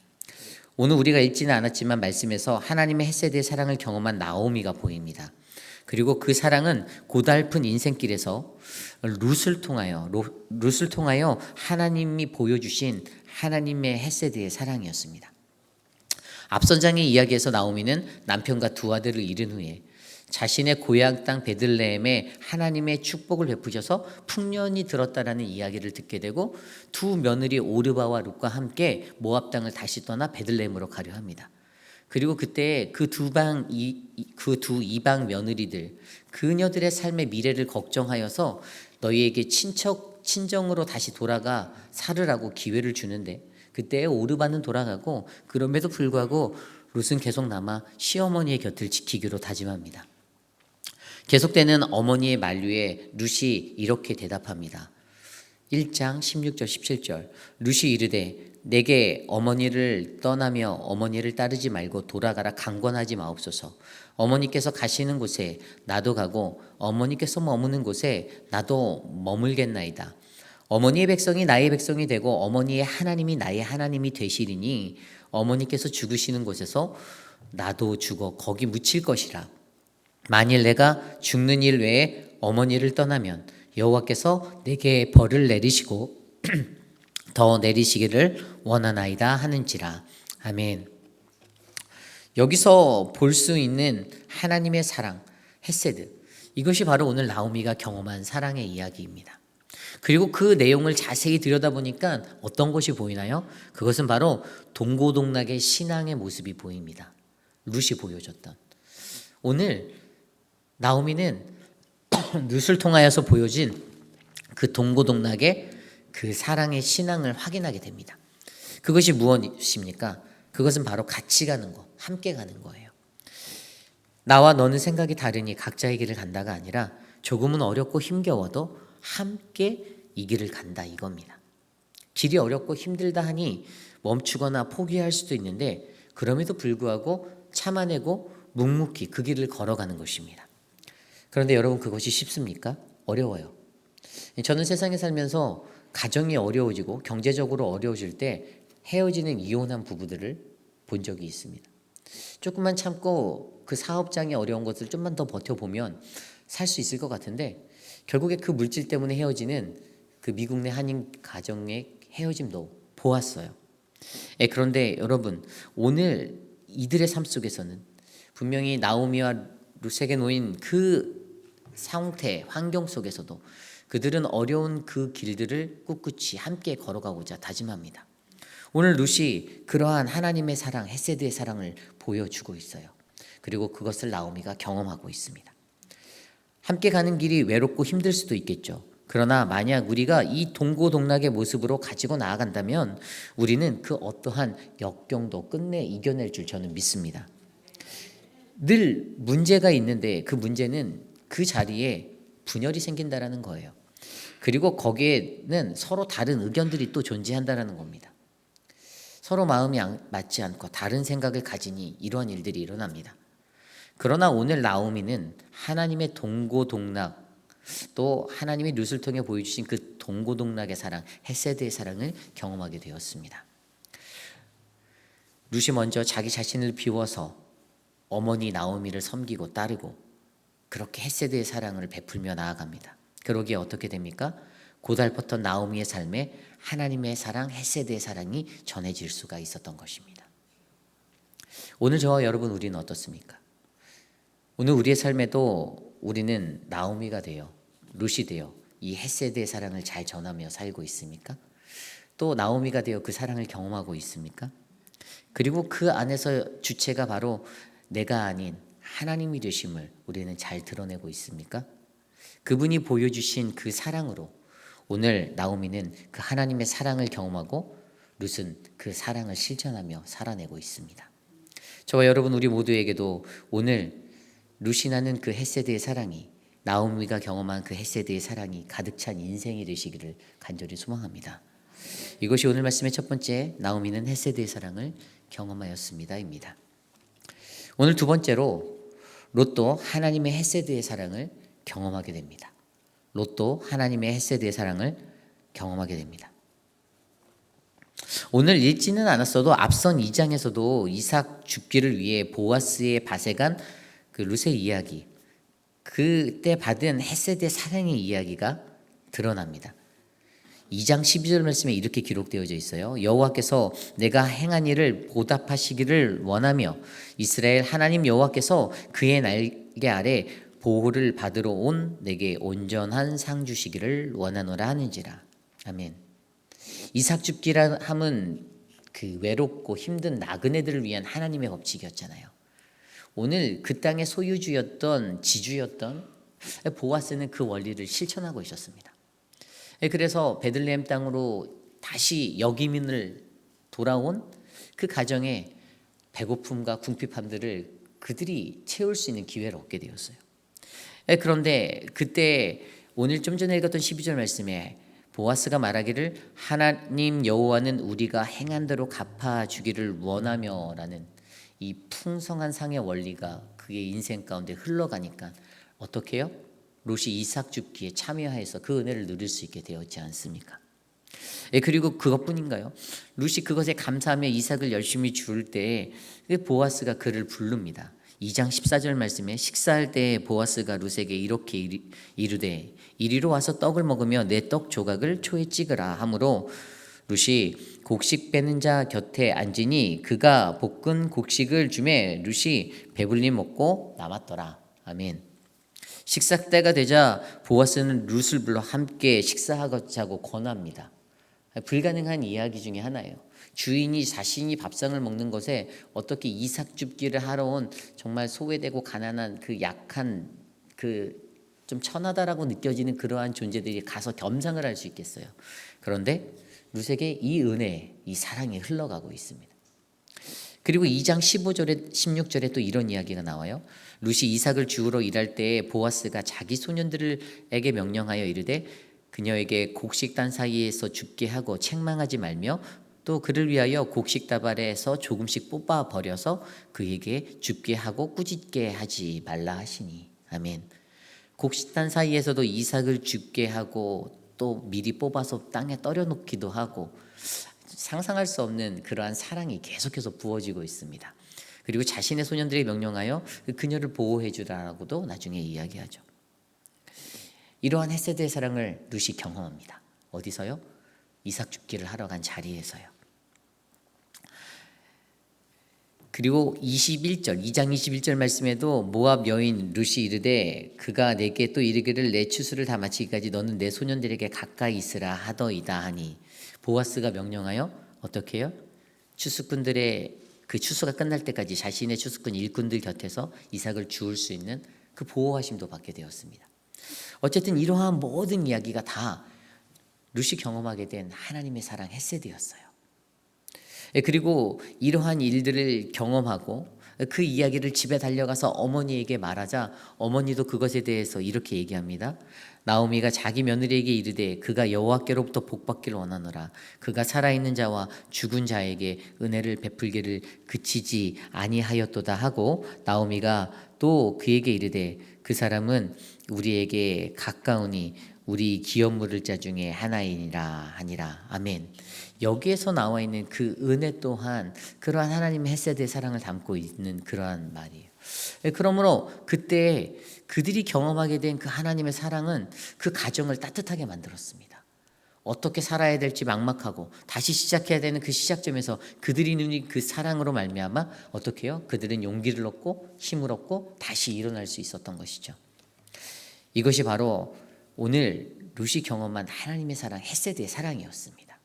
오늘 우리가 읽지는 않았지만 말씀에서 하나님의 헤세드의 사랑을 경험한 나오미가 보입니다. 그리고 그 사랑은 고달픈 인생길에서 룻을 통하여 하나님이 보여주신 하나님의 헤세드의 사랑이었습니다. 앞선 장의 이야기에서 나오미는 남편과 2 아들을 잃은 후에 자신의 고향 땅 베들레헴에 하나님의 축복을 베푸셔서 풍년이 들었다라는 이야기를 듣게 되고 2 며느리 오르바와 룻과 함께 모압 땅을 다시 떠나 베들레헴으로 가려 합니다. 그리고 그때 그 두 이방 며느리들, 그녀들의 삶의 미래를 걱정하여서 너희에게 친정으로 다시 돌아가 살으라고 기회를 주는데, 그때 오르바는 돌아가고 그럼에도 불구하고 룻은 계속 남아 시어머니의 곁을 지키기로 다짐합니다. 계속되는 어머니의 만류에 룻이 이렇게 대답합니다. 1장 16절 17절 룻이 이르되 내게 어머니를 떠나며 어머니를 따르지 말고 돌아가라 강권하지 마옵소서. 어머니께서 가시는 곳에 나도 가고 어머니께서 머무는 곳에 나도 머물겠나이다. 어머니의 백성이 나의 백성이 되고 어머니의 하나님이 나의 하나님이 되시리니 어머니께서 죽으시는 곳에서 나도 죽어 거기 묻힐 것이라. 만일 내가 죽는 일 외에 어머니를 떠나면 여호와께서 내게 벌을 내리시고 더 내리시기를 원하나이다 하는지라. 아멘. 여기서 볼 수 있는 하나님의 사랑, 헤세드, 이것이 바로 오늘 나오미가 경험한 사랑의 이야기입니다. 그리고 그 내용을 자세히 들여다보니까 어떤 것이 보이나요? 그것은 바로 동고동락의 신앙의 모습이 보입니다. 룻이 보여줬던. 오늘 나오미는 룻을 통하여서 보여진 그 동고동락의 그 사랑의 신앙을 확인하게 됩니다. 그것이 무엇입니까? 그것은 바로 같이 가는 거, 함께 가는 거예요. 나와 너는 생각이 다르니 각자의 길을 간다가 아니라 조금은 어렵고 힘겨워도 함께 이 길을 간다, 이겁니다. 길이 어렵고 힘들다 하니 멈추거나 포기할 수도 있는데 그럼에도 불구하고 참아내고 묵묵히 그 길을 걸어가는 것입니다. 그런데 여러분, 그것이 쉽습니까? 어려워요. 저는 세상에 살면서 가정이 어려워지고 경제적으로 어려워질 때 헤어지는 이혼한 부부들을 본 적이 있습니다. 조금만 참고 그 사업장이 어려운 것을 좀만 더 버텨보면 살 수 있을 것 같은데 결국에 그 물질 때문에 헤어지는 그 미국 내 한인 가정의 헤어짐도 보았어요. 그런데 여러분, 오늘 이들의 삶 속에서는 분명히 나오미와 룻에게 놓인 그 상태, 환경 속에서도 그들은 어려운 그 길들을 꿋꿋이 함께 걸어가고자 다짐합니다. 오늘 룻이 그러한 하나님의 사랑, 헤세드의 사랑을 보여주고 있어요. 그리고 그것을 나오미가 경험하고 있습니다. 함께 가는 길이 외롭고 힘들 수도 있겠죠. 그러나 만약 우리가 이 동고동락의 모습으로 가지고 나아간다면 우리는 그 어떠한 역경도 끝내 이겨낼 줄 저는 믿습니다. 늘 문제가 있는데 그 문제는 그 자리에 분열이 생긴다라는 거예요. 그리고 거기에는 서로 다른 의견들이 또 존재한다라는 겁니다. 서로 마음이 맞지 않고 다른 생각을 가지니 이러한 일들이 일어납니다. 그러나 오늘 나오미는 하나님의 동고동락, 또 하나님이 룻을 통해 보여주신 그 동고동락의 사랑, 헤세드의 사랑을 경험하게 되었습니다. 룻이 먼저 자기 자신을 비워서 어머니 나오미를 섬기고 따르고 그렇게 헤세드의 사랑을 베풀며 나아갑니다. 그러기에 어떻게 됩니까? 고달팠던 나오미의 삶에 하나님의 사랑, 헤세드의 사랑이 전해질 수가 있었던 것입니다. 오늘 저와 여러분, 우리는 어떻습니까? 오늘 우리의 삶에도 우리는 나오미가 되어 룻이 되어 이 헤세드의 사랑을 잘 전하며 살고 있습니까? 또 나오미가 되어 그 사랑을 경험하고 있습니까? 그리고 그 안에서 주체가 바로 내가 아닌 하나님이 되심을 우리는 잘 드러내고 있습니까? 그분이 보여주신 그 사랑으로 오늘 나오미는 그 하나님의 사랑을 경험하고 룻은 그 사랑을 실천하며 살아내고 있습니다. 저와 여러분, 우리 모두에게도 오늘 룻이 나는 그 헤세드의 사랑이, 나오미가 경험한 그 헤세드의 사랑이 가득 찬 인생이 되시기를 간절히 소망합니다. 이것이 오늘 말씀의 첫 번째, 나오미는 헤세드의 사랑을 경험하였습니다입니다. 오늘 두 번째로 롯도 하나님의 헤세드의 사랑을 경험하게 됩니다. 롯도 하나님의 헤세드의 사랑을 경험하게 됩니다. 오늘 읽지는 않았어도 앞선 2장에서도 이삭 죽기를 위해 보아스의 밭에 간 그 룻의 이야기, 그때 받은 헤세드의 사랑의 이야기가 드러납니다. 2장 12절 말씀에 이렇게 기록되어져 있어요. 여호와께서 내가 행한 일을 보답하시기를 원하며 이스라엘 하나님 여호와께서 그의 날개 아래 보호를 받으러 온 내게 온전한 상 주시기를 원하노라 하는지라. 아멘. 이삭 죽기라 함은 그 외롭고 힘든 나그네들을 위한 하나님의 법칙이었잖아요. 오늘 그 땅의 소유주였던 지주였던 보아스는 그 원리를 실천하고 있었습니다. 그래서 베들레헴 땅으로 다시 역이민을 돌아온 그 가정의 배고픔과 궁핍함들을 그들이 채울 수 있는 기회를 얻게 되었어요. 그런데 그때 오늘 좀 전에 읽었던 12절 말씀에 보아스가 말하기를 하나님 여호와는 우리가 행한 대로 갚아주기를 원하며 라는 이 풍성한 상의 원리가 그의 인생 가운데 흘러가니까 어떻게 해요? 롯이 이삭 죽기에 참여해서 그 은혜를 누릴 수 있게 되었지 않습니까? 그리고 그것뿐인가요? 롯이 그것에 감사하며 이삭을 열심히 줄 때에 보아스가 그를 부릅니다. 2장 14절 말씀에 식사할 때 보아스가 롯에게 이렇게 이르되 이리로 와서 떡을 먹으며 내 떡 조각을 초에 찍으라 하므로 룻이 곡식 빼는 자 곁에 앉으니 그가 볶은 곡식을 주매 룻이 배불리 먹고 남았더라. 아멘. 식사 때가 되자 보아스는 룻을 불러 함께 식사하자고 권합니다. 불가능한 이야기 중에 하나예요. 주인이 자신이 밥상을 먹는 것에 어떻게 이삭 줍기를 하러 온 정말 소외되고 가난한 그 약한 그 좀 천하다라고 느껴지는 그러한 존재들이 가서 겸상을 할 수 있겠어요. 그런데 룻에게 이 은혜, 이 사랑이 흘러가고 있습니다. 그리고 2장 15절에 16절에 또 이런 이야기가 나와요. 룻이 이삭을 주우러 일할 때에 보아스가 자기 소년들에게 명령하여 이르되 그녀에게 곡식단 사이에서 죽게 하고 책망하지 말며 또 그를 위하여 곡식다발에서 조금씩 뽑아 버려서 그에게 죽게 하고 꾸짖게 하지 말라 하시니. 아멘. 곡식단 사이에서도 이삭을 죽게 하고 또 미리 뽑아서 땅에 떨여 놓기도 하고 상상할 수 없는 그러한 사랑이 계속해서 부어지고 있습니다. 그리고 자신의 소년들에게 명령하여 그녀를 보호해 주라라고도 나중에 이야기하죠. 이러한 헤세드의 사랑을 룻이 경험합니다. 어디서요? 이삭 죽기를 하러 간 자리에서요. 그리고 21절, 2장 21절 말씀에도 모압 여인 룻이 이르되 그가 내게 또 이르기를 내 추수를 다 마치기까지 너는 내 소년들에게 가까이 있으라 하더이다 하니, 보아스가 명령하여 어떻게 해요? 추수꾼들의 그 추수가 끝날 때까지 자신의 추수꾼 일꾼들 곁에서 이삭을 주울 수 있는 그 보호하심도 받게 되었습니다. 어쨌든 이러한 모든 이야기가 다 룻이 경험하게 된 하나님의 사랑 헤세드였어요. 그리고 이러한 일들을 경험하고 그 이야기를 집에 달려가서 어머니에게 말하자 어머니도 그것에 대해서 이렇게 얘기합니다. 나오미가 자기 며느리에게 이르되 그가 여호와께로부터 복받기를 원하노라. 그가 살아있는 자와 죽은 자에게 은혜를 베풀기를 그치지 아니하였도다 하고, 나오미가 또 그에게 이르되 그 사람은 우리에게 가까우니 우리 기업 물을 자 중에 하나이니라 하니라. 아멘. 여기에서 나와 있는 그 은혜 또한 그러한 하나님의 헤세드의 사랑을 담고 있는 그러한 말이에요. 그러므로 그때 그들이 경험하게 된 그 하나님의 사랑은 그 가정을 따뜻하게 만들었습니다. 어떻게 살아야 될지 막막하고 다시 시작해야 되는 그 시작점에서 그들이 누린 그 사랑으로 말미암아 어떻게 해요? 그들은 용기를 얻고 힘을 얻고 다시 일어날 수 있었던 것이죠. 이것이 바로 오늘 룻이 경험한 하나님의 사랑, 헤세드의 사랑이었습니다.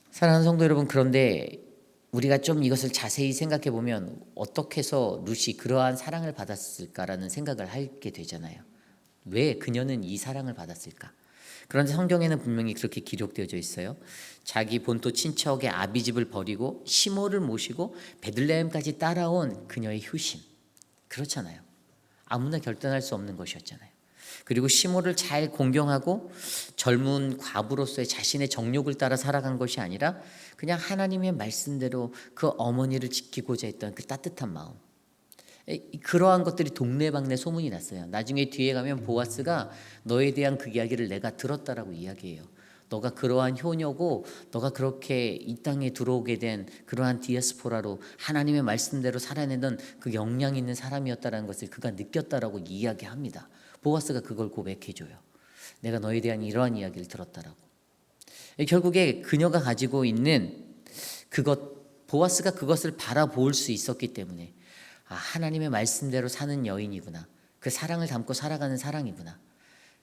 사랑하는 성도 여러분, 그런데 우리가 좀 이것을 자세히 생각해 보면 어떻게 해서 룻이 그러한 사랑을 받았을까라는 생각을 하게 되잖아요. 왜 그녀는 이 사랑을 받았을까? 그런데 성경에는 분명히 그렇게 기록되어져 있어요. 자기 본토 친척의 아비집을 버리고 시므를 모시고 베들레헴까지 따라온 그녀의 효심. 그렇잖아요. 아무나 결단할 수 없는 것이었잖아요. 그리고 시므를 잘 공경하고 젊은 과부로서의 자신의 정욕을 따라 살아간 것이 아니라 그냥 하나님의 말씀대로 그 어머니를 지키고자 했던 그 따뜻한 마음, 그러한 것들이 동네방네 소문이 났어요. 나중에 뒤에 가면 보아스가 너에 대한 그 이야기를 내가 들었다라고 이야기해요. 너가 그러한 효녀고 너가 그렇게 이 땅에 들어오게 된 그러한 디아스포라로 하나님의 말씀대로 살아내던 그 역량 있는 사람이었다는 것을 그가 느꼈다라고 이야기합니다. 보아스가 그걸 고백해줘요. 내가 너에 대한 이러한 이야기를 들었다라고. 결국에 그녀가 가지고 있는 그것, 보아스가 그것을 바라볼 수 있었기 때문에 하나님의 말씀대로 사는 여인이구나. 그 사랑을 담고 살아가는 사랑이구나.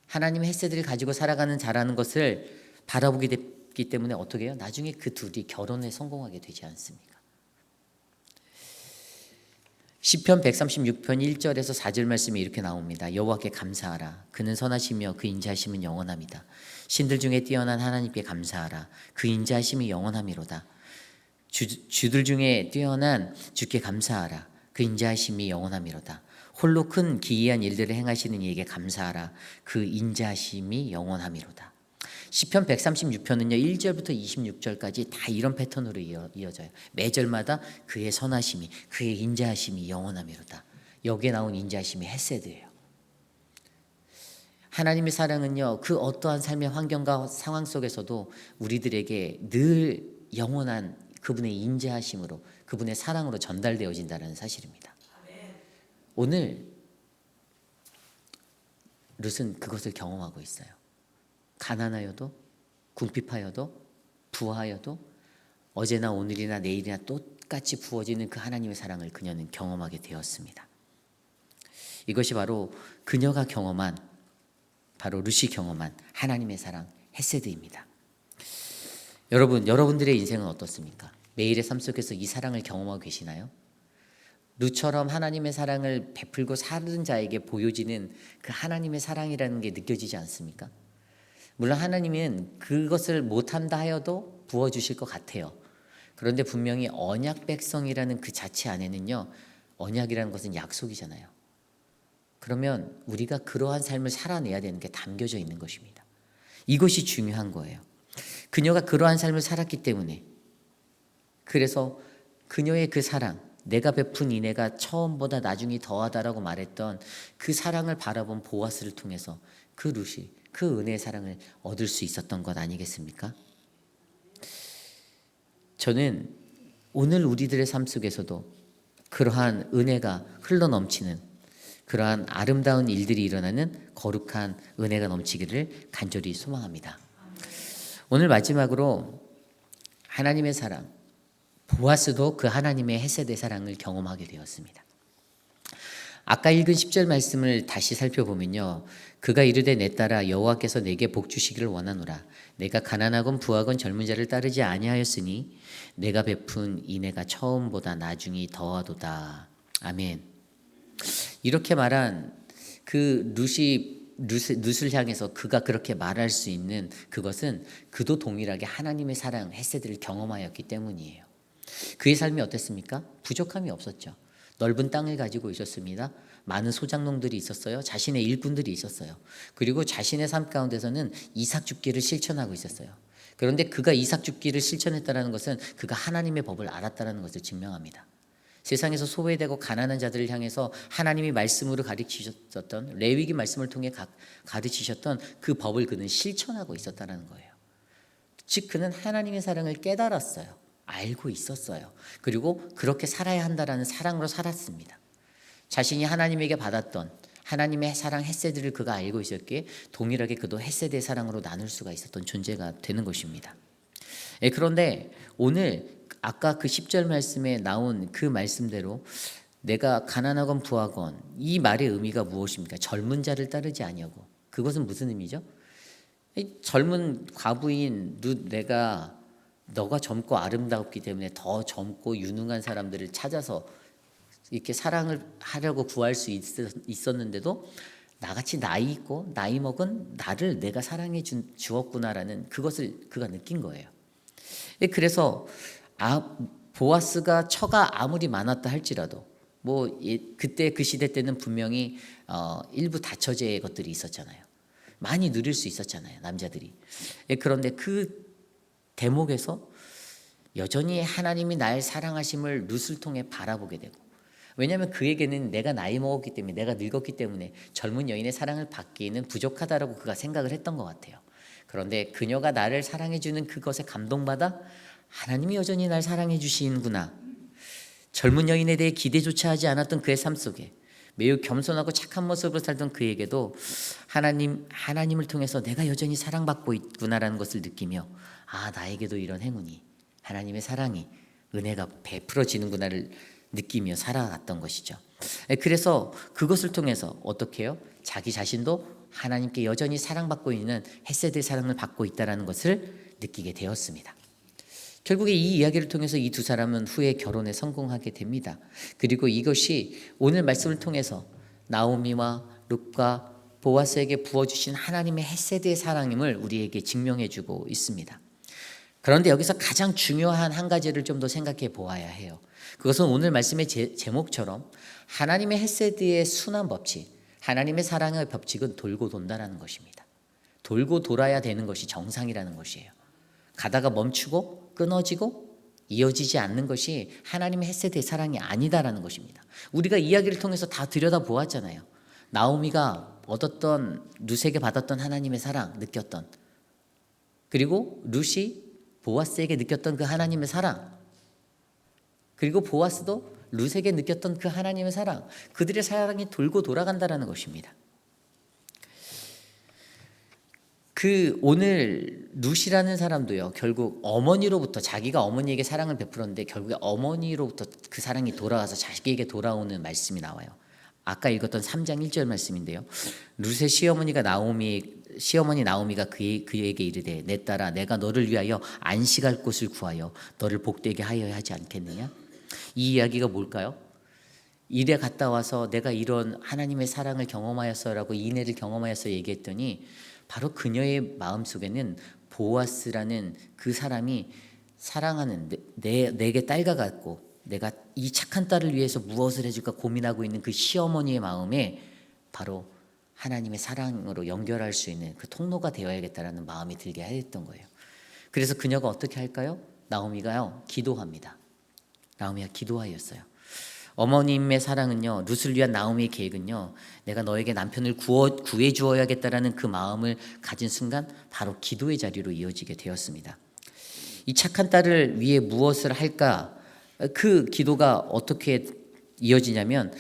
하나님의 헤세드를 가지고 살아가는 자라는 것을 바라보게 됐기 때문에 어떻게 해요? 나중에 그 둘이 결혼에 성공하게 되지 않습니까? 시편 136편 1절에서 4절 말씀이 이렇게 나옵니다. 여호와께 감사하라. 그는 선하시며 그 인자하심은 영원함이다. 신들 중에 뛰어난 하나님께 감사하라. 그 인자하심이 영원함이로다. 주들 중에 뛰어난 주께 감사하라. 그 인자하심이 영원함이로다. 홀로 큰 기이한 일들을 행하시는 이에게 감사하라. 그 인자하심이 영원함이로다. 시편 136편은요 1절부터 26절까지 다 이런 패턴으로 이어져요. 매절마다 그의 선하심이, 그의 인자하심이 영원함이로다. 여기에 나온 인자하심이 헤세드예요. 하나님의 사랑은요 그 어떠한 삶의 환경과 상황 속에서도 우리들에게 늘 영원한 그분의 인자하심으로, 그분의 사랑으로 전달되어진다는 사실입니다. 오늘 룻은 그것을 경험하고 있어요. 가난하여도, 궁핍하여도, 부하여도 어제나 오늘이나 내일이나 똑같이 부어지는 그 하나님의 사랑을 그녀는 경험하게 되었습니다. 이것이 바로 그녀가 경험한, 바로 룻이 경험한 하나님의 사랑, 헤세드입니다. 여러분들의 인생은 어떻습니까? 매일의 삶 속에서 이 사랑을 경험하고 계시나요? 룻처럼 하나님의 사랑을 베풀고 사는 자에게 보여지는 그 하나님의 사랑이라는 게 느껴지지 않습니까? 물론 하나님은 그것을 못한다 하여도 부어주실 것 같아요. 그런데 분명히 언약 백성이라는 그 자체 안에는요 언약이라는 것은 약속이잖아요. 그러면 우리가 그러한 삶을 살아내야 되는 게 담겨져 있는 것입니다. 이것이 중요한 거예요. 그녀가 그러한 삶을 살았기 때문에, 그래서 그녀의 그 사랑, 내가 베푼 인애가 처음보다 나중이 더하다라고 말했던 그 사랑을 바라본 보아스를 통해서 그 룻이 그 은혜의 사랑을 얻을 수 있었던 것 아니겠습니까? 저는 오늘 우리들의 삶 속에서도 그러한 은혜가 흘러넘치는, 그러한 아름다운 일들이 일어나는 거룩한 은혜가 넘치기를 간절히 소망합니다. 오늘 마지막으로 하나님의 사랑, 보아스도 그 하나님의 헤세드의 사랑을 경험하게 되었습니다. 아까 읽은 10절 말씀을 다시 살펴보면요, 그가 이르되 내 딸아 여호와께서 내게 복 주시기를 원하노라. 내가 가난하건 부하건 젊은 자를 따르지 아니하였으니 내가 베푼 인애가 처음보다 나중이 더하도다. 아멘. 이렇게 말한 그 룻을 향해서 그가 그렇게 말할 수 있는 그것은 그도 동일하게 하나님의 사랑, 헤세드를 경험하였기 때문이에요. 그의 삶이 어땠습니까? 부족함이 없었죠. 넓은 땅을 가지고 있었습니다. 많은 소작농들이 있었어요. 자신의 일꾼들이 있었어요. 그리고 자신의 삶 가운데서는 이삭 줍기를 실천하고 있었어요. 그런데 그가 이삭 줍기를 실천했다는 것은 그가 하나님의 법을 알았다는 것을 증명합니다. 세상에서 소외되고 가난한 자들을 향해서 하나님이 말씀으로 가르치셨던, 레위기 말씀을 통해 가르치셨던 그 법을 그는 실천하고 있었다는 거예요. 즉 그는 하나님의 사랑을 깨달았어요. 알고 있었어요. 그리고 그렇게 살아야 한다라는 사랑으로 살았습니다. 자신이 하나님에게 받았던 하나님의 사랑 헤세드를 그가 알고 있었기에 동일하게 그도 헤세드의 사랑으로 나눌 수가 있었던 존재가 되는 것입니다. 그런데 오늘 아까 그 10절 말씀에 나온 그 말씀대로 내가 가난하건 부하건, 이 말의 의미가 무엇입니까? 젊은 자를 따르지 아니하고. 그것은 무슨 의미죠? 젊은 과부인 룻, 너가 젊고 아름답기 때문에 더 젊고 유능한 사람들을 찾아서 이렇게 사랑을 하려고 구할 수 있었는데도 나같이 나이 있고 나이 먹은 나를 내가 사랑해 주었구나라는 그것을 그가 느낀 거예요. 그래서 보아스가 처가 아무리 많았다 할지라도 그때 그 시대 때는 분명히 일부 다처제의 것들이 있었잖아요. 많이 누릴 수 있었잖아요, 남자들이. 그런데 그 대목에서 여전히 하나님이 나의 사랑하심을 룻을 통해 바라보게 되고, 왜냐하면 그에게는 내가 나이 먹었기 때문에, 내가 늙었기 때문에 젊은 여인의 사랑을 받기에는 부족하다라고 그가 생각을 했던 것 같아요. 그런데 그녀가 나를 사랑해 주는 그것에 감동받아 하나님이 여전히 날 사랑해 주시는구나. 젊은 여인에 대해 기대조차 하지 않았던 그의 삶 속에 매우 겸손하고 착한 모습으로 살던 그에게도 하나님을 통해서 내가 여전히 사랑받고 있구나라는 것을 느끼며, 나에게도 이런 행운이, 하나님의 사랑이, 은혜가 베풀어지는구나를 느끼며 살아갔던 것이죠. 그래서 그것을 통해서 어떻게 해요? 자기 자신도 하나님께 여전히 사랑받고 있는 헤세드의 사랑을 받고 있다는 것을 느끼게 되었습니다. 결국에 이 이야기를 통해서 이 두 사람은 후에 결혼에 성공하게 됩니다. 그리고 이것이 오늘 말씀을 통해서 나오미와 룻과 보아스에게 부어주신 하나님의 헤세드의 사랑임을 우리에게 증명해주고 있습니다. 그런데 여기서 가장 중요한 한 가지를 좀 더 생각해 보아야 해요. 그것은 오늘 말씀의 제목처럼 하나님의 헤세드의 순환 법칙, 하나님의 사랑의 법칙은 돌고 돈다라는 것입니다. 돌고 돌아야 되는 것이 정상이라는 것이에요. 가다가 멈추고 끊어지고 이어지지 않는 것이 하나님의 헤세드의 사랑이 아니다라는 것입니다. 우리가 이야기를 통해서 다 들여다보았잖아요. 나오미가 얻었던, 룻에게 받았던 하나님의 사랑 느꼈던, 그리고 룻이 보아스에게 느꼈던 그 하나님의 사랑, 그리고 보아스도 룻에게 느꼈던 그 하나님의 사랑, 그들의 사랑이 돌고 돌아간다라는 것입니다. 오늘 룻이라는 사람도요, 결국 어머니로부터, 자기가 어머니에게 사랑을 베풀었는데 결국에 어머니로부터 그 사랑이 돌아와서 자기에게 돌아오는 말씀이 나와요. 아까 읽었던 3장 1절 말씀인데요. 룻의 시어머니 나오미가 그에게 이르되 내 딸아 내가 너를 위하여 안식할 곳을 구하여 너를 복되게 하여야 하지 않겠느냐. 이 이야기가 뭘까요? 일에 갔다 와서 내가 이런 하나님의 사랑을 경험하였어라고 인애를 경험하였어 얘기했더니 바로 그녀의 마음속에는 보아스라는 그 사람이 사랑하는 내게 딸과 같고 내가 이 착한 딸을 위해서 무엇을 해줄까 고민하고 있는 그 시어머니의 마음에 바로 하나님의 사랑으로 연결할 수 있는 그 통로가 되어야겠다라는 마음이 들게 했던 거예요. 그래서 그녀가 어떻게 할까요? 나오미가요, 기도합니다. 나오미가 기도하였어요. 어머님의 사랑은요, 룻을 위한 나오미의 계획은요, 내가 너에게 남편을 구해 주어야겠다라는 그 마음을 가진 순간 바로 기도의 자리로 이어지게 되었습니다. 이 착한 딸을 위해 무엇을 할까? 그 기도가 어떻게 이어지냐면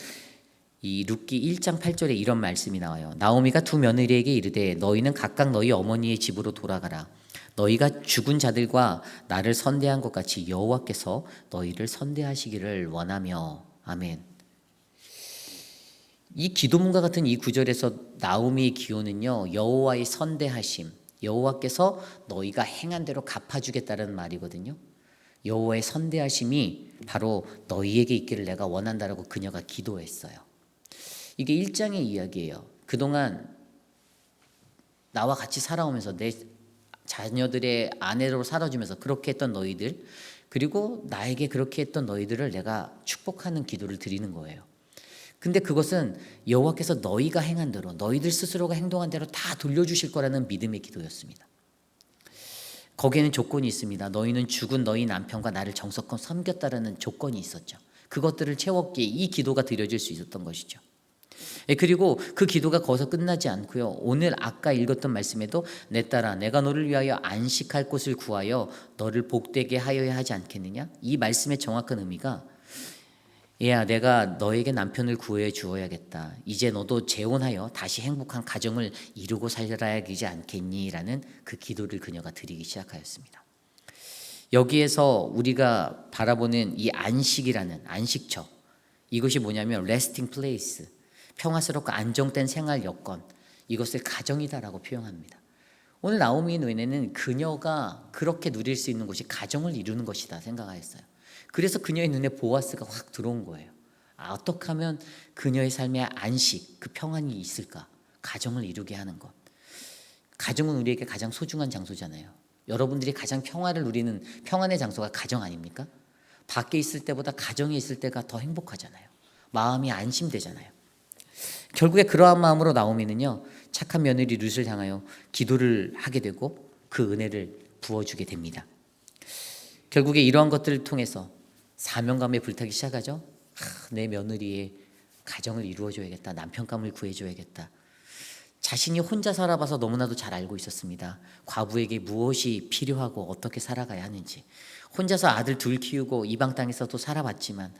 이 룻기 1장 8절에 이런 말씀이 나와요. 나오미가 두 며느리에게 이르되 너희는 각각 너희 어머니의 집으로 돌아가라. 너희가 죽은 자들과 나를 선대한 것 같이 여호와께서 너희를 선대하시기를 원하며. 아멘. 이 기도문과 같은 이 구절에서 나오미의 기호는요, 여호와의 선대하심, 여호와께서 너희가 행한 대로 갚아주겠다는 말이거든요. 여호와의 선대하심이 바로 너희에게 있기를 내가 원한다라고 그녀가 기도했어요. 이게 1장의 이야기예요. 그동안 나와 같이 살아오면서 내 자녀들의 아내로 살아주면서 그렇게 했던 너희들, 그리고 나에게 그렇게 했던 너희들을 내가 축복하는 기도를 드리는 거예요. 근데 그것은 여호와께서 너희가 행한 대로, 너희들 스스로가 행동한 대로 다 돌려주실 거라는 믿음의 기도였습니다. 거기에는 조건이 있습니다. 너희는 죽은 너희 남편과 나를 정성껏 섬겼다라는 조건이 있었죠. 그것들을 채웠기에 이 기도가 드려질 수 있었던 것이죠. 그리고 그 기도가 거기서 끝나지 않고요. 오늘 아까 읽었던 말씀에도 내 딸아 내가 너를 위하여 안식할 곳을 구하여 너를 복되게 하여야 하지 않겠느냐? 이 말씀의 정확한 의미가 얘야 내가 너에게 남편을 구해 주어야겠다. 이제 너도 재혼하여 다시 행복한 가정을 이루고 살아야 되지 않겠니? 라는 그 기도를 그녀가 드리기 시작하였습니다. 여기에서 우리가 바라보는 이 안식이라는 안식처, 이것이 뭐냐면 resting place, 평화스럽고 안정된 생활 여건, 이것을 가정이다라고 표현합니다. 오늘 나오미의 눈에는 그녀가 그렇게 누릴 수 있는 곳이 가정을 이루는 것이다 생각하였어요. 그래서 그녀의 눈에 보아스가 확 들어온 거예요. 어떻게 하면 그녀의 삶에 안식, 그 평안이 있을까? 가정을 이루게 하는 것. 가정은 우리에게 가장 소중한 장소잖아요. 여러분들이 가장 평화를 누리는 평안의 장소가 가정 아닙니까? 밖에 있을 때보다 가정에 있을 때가 더 행복하잖아요. 마음이 안심되잖아요. 결국에 그러한 마음으로 나오미는요, 착한 며느리 룻을 향하여 기도를 하게 되고 그 은혜를 부어주게 됩니다. 결국에 이러한 것들을 통해서 사명감에 불타기 시작하죠. 내 며느리의 가정을 이루어줘야겠다. 남편감을 구해줘야겠다. 자신이 혼자 살아봐서 너무나도 잘 알고 있었습니다. 과부에게 무엇이 필요하고 어떻게 살아가야 하는지. 혼자서 아들 둘 키우고 이방 땅에서도 살아봤지만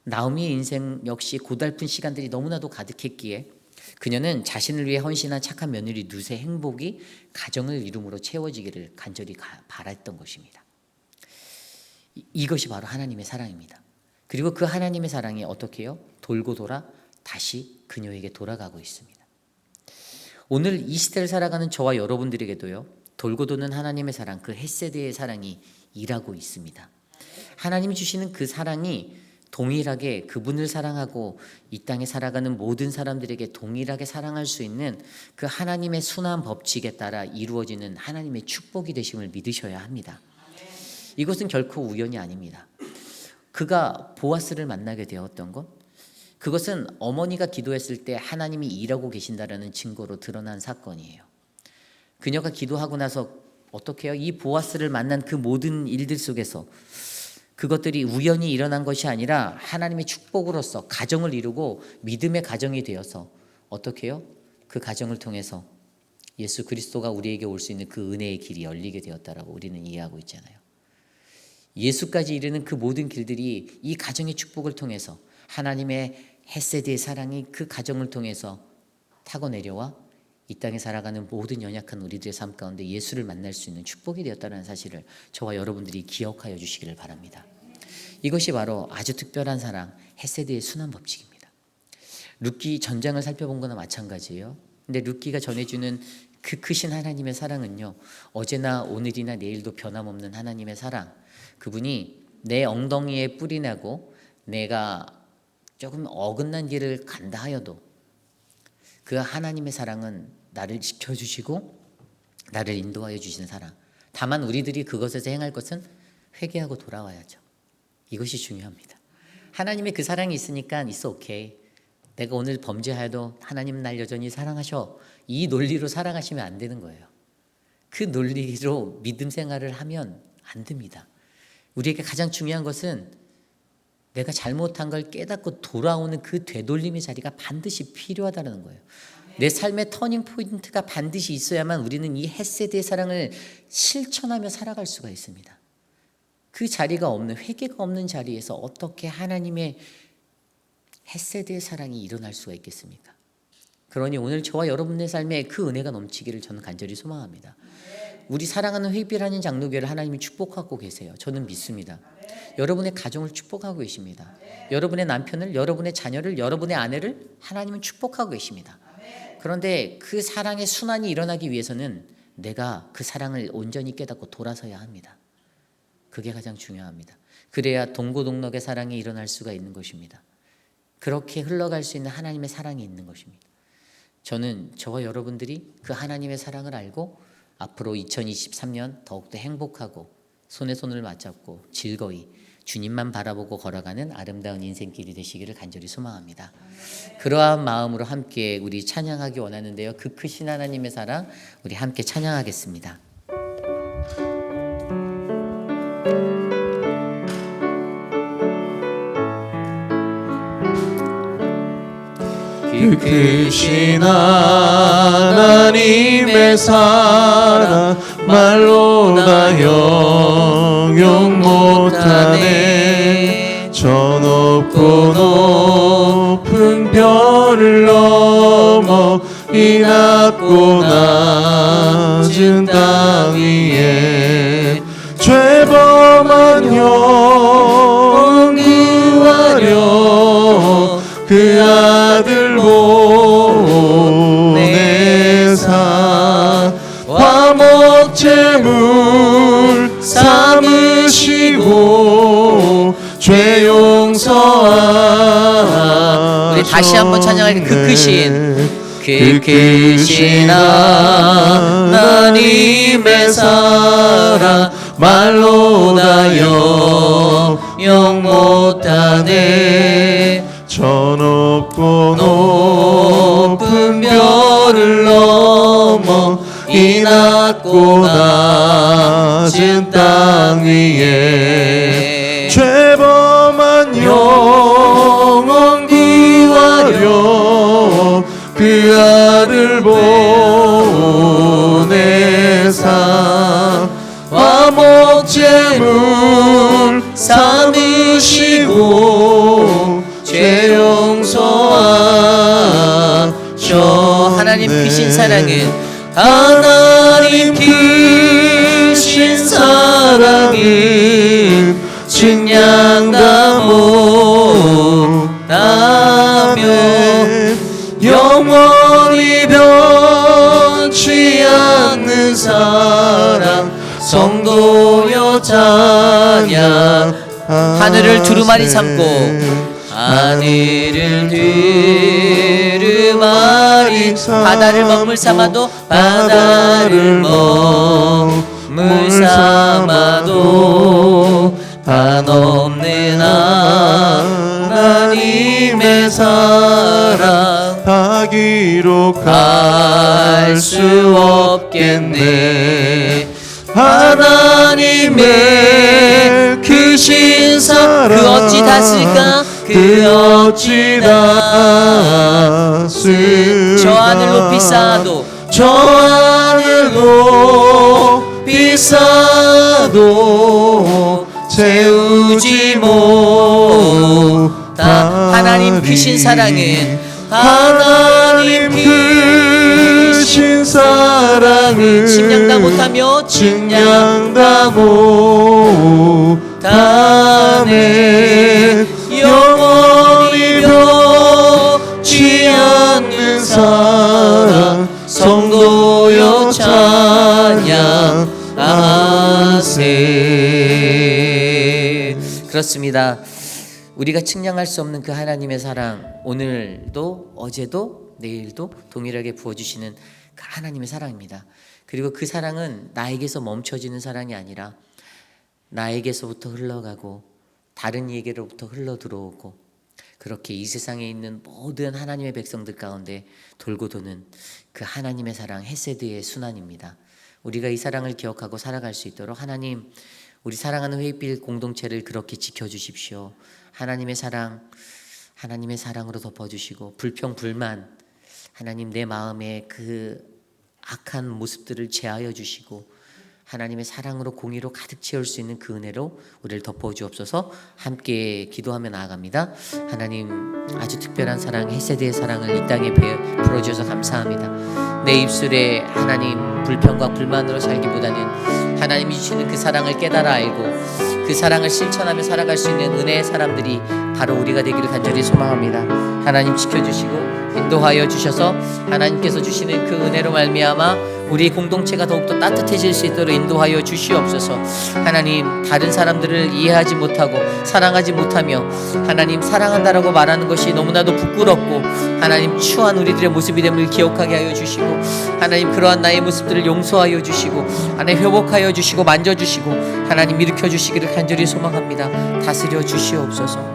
나오미의 인생 역시 고달픈 시간들이 너무나도 가득했기에 그녀는 자신을 위해 헌신한 착한 며느리 룻의 행복이 가정을 이룸으로 채워지기를 간절히 바랐던 것입니다. 이것이 바로 하나님의 사랑입니다. 그리고 그 하나님의 사랑이 어떻게 해요? 돌고 돌아 다시 그녀에게 돌아가고 있습니다. 오늘 이 시대를 살아가는 저와 여러분들에게도요, 돌고 도는 하나님의 사랑, 그 헷세드의 사랑이 일하고 있습니다. 하나님이 주시는 그 사랑이 동일하게 그분을 사랑하고 이 땅에 살아가는 모든 사람들에게 동일하게 사랑할 수 있는 그 하나님의 순한 법칙에 따라 이루어지는 하나님의 축복이 되심을 믿으셔야 합니다. 이것은 결코 우연이 아닙니다. 그가 보아스를 만나게 되었던 것, 그것은 어머니가 기도했을 때 하나님이 일하고 계신다라는 증거로 드러난 사건이에요. 그녀가 기도하고 나서 어떻게 해요? 이 보아스를 만난 그 모든 일들 속에서 그것들이 우연히 일어난 것이 아니라 하나님의 축복으로서 가정을 이루고 믿음의 가정이 되어서 어떻게 해요? 그 가정을 통해서 예수 그리스도가 우리에게 올 수 있는 그 은혜의 길이 열리게 되었다라고 우리는 이해하고 있잖아요. 예수까지 이르는 그 모든 길들이 이 가정의 축복을 통해서 하나님의 헷세드의 사랑이 그 가정을 통해서 타고 내려와 이 땅에 살아가는 모든 연약한 우리들의 삶 가운데 예수를 만날 수 있는 축복이 되었다는 사실을 저와 여러분들이 기억하여 주시기를 바랍니다. 이것이 바로 아주 특별한 사랑, 헷세드의 순환 법칙입니다. 룻기 전장을 살펴본 거나 마찬가지예요. 근데 룻기가 전해주는 그 크신 하나님의 사랑은요, 어제나 오늘이나 내일도 변함없는 하나님의 사랑, 그분이 내 엉덩이에 뿔이 나고 내가 조금 어긋난 길을 간다 하여도 그 하나님의 사랑은 나를 지켜주시고 나를 인도하여 주시는 사랑. 다만 우리들이 그것에서 행할 것은 회개하고 돌아와야죠. 이것이 중요합니다. 하나님의 그 사랑이 있으니까 it's okay. 내가 오늘 범죄하여도 하나님은 날 여전히 사랑하셔. 이 논리로 살아가시면 안 되는 거예요. 그 논리로 믿음 생활을 하면 안 됩니다. 우리에게 가장 중요한 것은 내가 잘못한 걸 깨닫고 돌아오는 그 되돌림의 자리가 반드시 필요하다는 거예요. 내 삶의 터닝 포인트가 반드시 있어야만 우리는 이 헷세드의 사랑을 실천하며 살아갈 수가 있습니다. 그 자리가 없는, 회개가 없는 자리에서 어떻게 하나님의 헷세드의 사랑이 일어날 수가 있겠습니까? 그러니 오늘 저와 여러분의 삶에 그 은혜가 넘치기를 저는 간절히 소망합니다. 우리 사랑하는 회비라는 장로교회를 하나님이 축복하고 계세요. 저는 믿습니다. 여러분의 가정을 축복하고 계십니다. 여러분의 남편을, 여러분의 자녀를, 여러분의 아내를 하나님은 축복하고 계십니다. 그런데 그 사랑의 순환이 일어나기 위해서는 내가 그 사랑을 온전히 깨닫고 돌아서야 합니다. 그게 가장 중요합니다. 그래야 동고동락의 사랑이 일어날 수가 있는 것입니다. 그렇게 흘러갈 수 있는 하나님의 사랑이 있는 것입니다. 저는 저와 여러분들이 그 하나님의 사랑을 알고 앞으로 2023년 더욱더 행복하고 손에 손을 맞잡고 즐거이 주님만 바라보고 걸어가는 아름다운 인생길이 되시기를 간절히 소망합니다. 그러한 마음으로 함께 우리 찬양하기 원하는데요. 그 크신 하나님의 사랑 우리 함께 찬양하겠습니다. 그 크신 하나님의 사랑 말로 다 형용 못하네. 저 높고 높은 별을 넘어 이 낮고 낮은 땅 위에 죄범한 영 구하려 그 아들 보내사 화목제물 삼으시고 죄 용서하. 우리 다시 한번 찬양할 그 크신 하나님의 사랑 말로 다 영영 못하네. 저 높고 높은 별을 넘어 이 낮고 낮은 땅 위에 죄범한 영혼 구하려 그 아들 보내사 화목제물 삼으시고 죄 용서하셔. 하나님 크신 사랑은 하나님 크신 사랑은 측량다 못하며 영원히 변치 않는 사랑 성도여 찬양. 하늘을 두루마리 삼고 하늘을 두루마리 바다를 먹물 삼아도 바다를 먹물 삼아도 한없는 하나님의 사랑 다 기록할 수 없겠네. 하나님의 크신 사랑 그 어찌 닿을까? 그 어찌 닿을 저 하늘 높이 쌓아도 저 하늘 높이 쌓아도 채우지 못하. 하나님 크신 사랑은 하나님 크신 사랑은 측량다 못하며 측량다 못하네. 영원히 변치 않는 사랑 성도여 찬양하세. 그렇습니다. 우리가 측량할 수 없는 그 하나님의 사랑 오늘도 어제도 내일도 동일하게 부어주시는 그 하나님의 사랑입니다. 그리고 그 사랑은 나에게서 멈춰지는 사랑이 아니라 나에게서부터 흘러가고 다른 이에게로부터 흘러 들어오고 그렇게 이 세상에 있는 모든 하나님의 백성들 가운데 돌고 도는 그 하나님의 사랑 헤세드의 순환입니다. 우리가 이 사랑을 기억하고 살아갈 수 있도록 하나님, 우리 사랑하는 회의빌 공동체를 그렇게 지켜주십시오. 하나님의 사랑, 하나님의 사랑으로 덮어주시고 불평, 불만, 하나님 내 마음에 그 악한 모습들을 제하여 주시고 하나님의 사랑으로 공의로 가득 채울 수 있는 그 은혜로 우리를 덮어주옵소서. 함께 기도하며 나아갑니다. 하나님, 아주 특별한 사랑, 헤세드의 사랑을 이 땅에 베풀어주셔서 감사합니다. 내 입술에 하나님 불평과 불만으로 살기보다는 하나님이 주시는 그 사랑을 깨달아 알고 그 사랑을 실천하며 살아갈 수 있는 은혜의 사람들이 바로 우리가 되기를 간절히 소망합니다. 하나님 지켜주시고 인도하여 주셔서 하나님께서 주시는 그 은혜로 말미암아 우리 공동체가 더욱더 따뜻해질 수 있도록 인도하여 주시옵소서. 하나님, 다른 사람들을 이해하지 못하고 사랑하지 못하며 하나님 사랑한다라고 말하는 것이 너무나도 부끄럽고 하나님 추한 우리들의 모습이 됨을 기억하게 하여 주시고 하나님 그러한 나의 모습들을 용서하여 주시고 하나님 회복하여 주시고 만져주시고 하나님 일으켜 주시기를 간절히 소망합니다. 다스려 주시옵소서.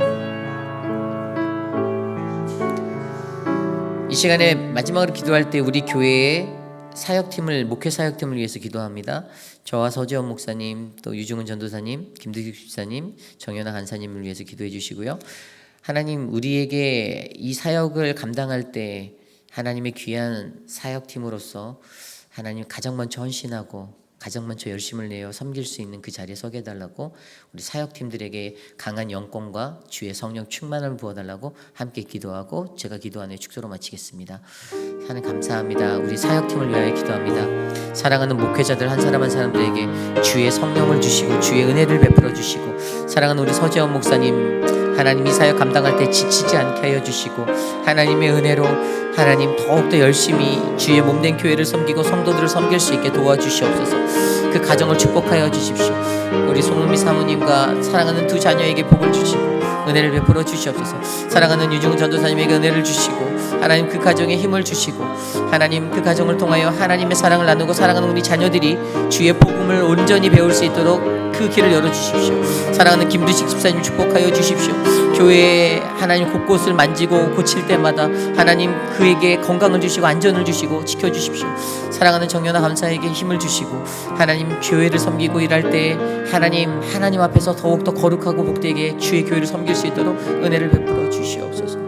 이 시간에 마지막으로 기도할 때 우리 교회의 사역팀을, 목회 사역팀을 위해서 기도합니다. 저와 서재원 목사님, 또 유중은 전도사님, 김득식 집사님, 정연아 간사님을 위해서 기도해 주시고요. 하나님, 우리에게 이 사역을 감당할 때 하나님의 귀한 사역팀으로서 하나님 가장 먼저 헌신하고 가장 먼저 열심을 내어 섬길 수 있는 그 자리에 서게 해달라고, 우리 사역팀들에게 강한 영권과 주의 성령 충만을 부어달라고 함께 기도하고 제가 기도하는 축소로 마치겠습니다. 하나님 감사합니다. 우리 사역팀을 위하여 기도합니다. 사랑하는 목회자들 한 사람 한 사람들에게 주의 성령을 주시고 주의 은혜를 베풀어 주시고, 사랑하는 우리 서재원 목사님 하나님 이 사역 감당할 때 지치지 않게 하여 주시고 하나님의 은혜로 하나님 더욱더 열심히 주의 몸된 교회를 섬기고 성도들을 섬길 수 있게 도와주시옵소서. 그 가정을 축복하여 주십시오. 우리 송은미 사모님과 사랑하는 두 자녀에게 복을 주시고 은혜를 베풀어 주시옵소서. 사랑하는 유중은 전도사님에게 은혜를 주시고 하나님 그 가정에 힘을 주시고 하나님 그 가정을 통하여 하나님의 사랑을 나누고 사랑하는 우리 자녀들이 주의 복음을 온전히 배울 수 있도록 그 길을 열어주십시오. 사랑하는 김두식 집사님 축복하여 주십시오. 교회에 하나님 곳곳을 만지고 고칠 때마다 하나님 그에게 건강을 주시고 안전을 주시고 지켜주십시오. 사랑하는 정연아 감사에게 힘을 주시고 하나님 교회를 섬기고 일할 때 하나님 앞에서 더욱더 거룩하고 복되게 주의 교회를 섬길 수 있도록 은혜를 베풀어 주시옵소서.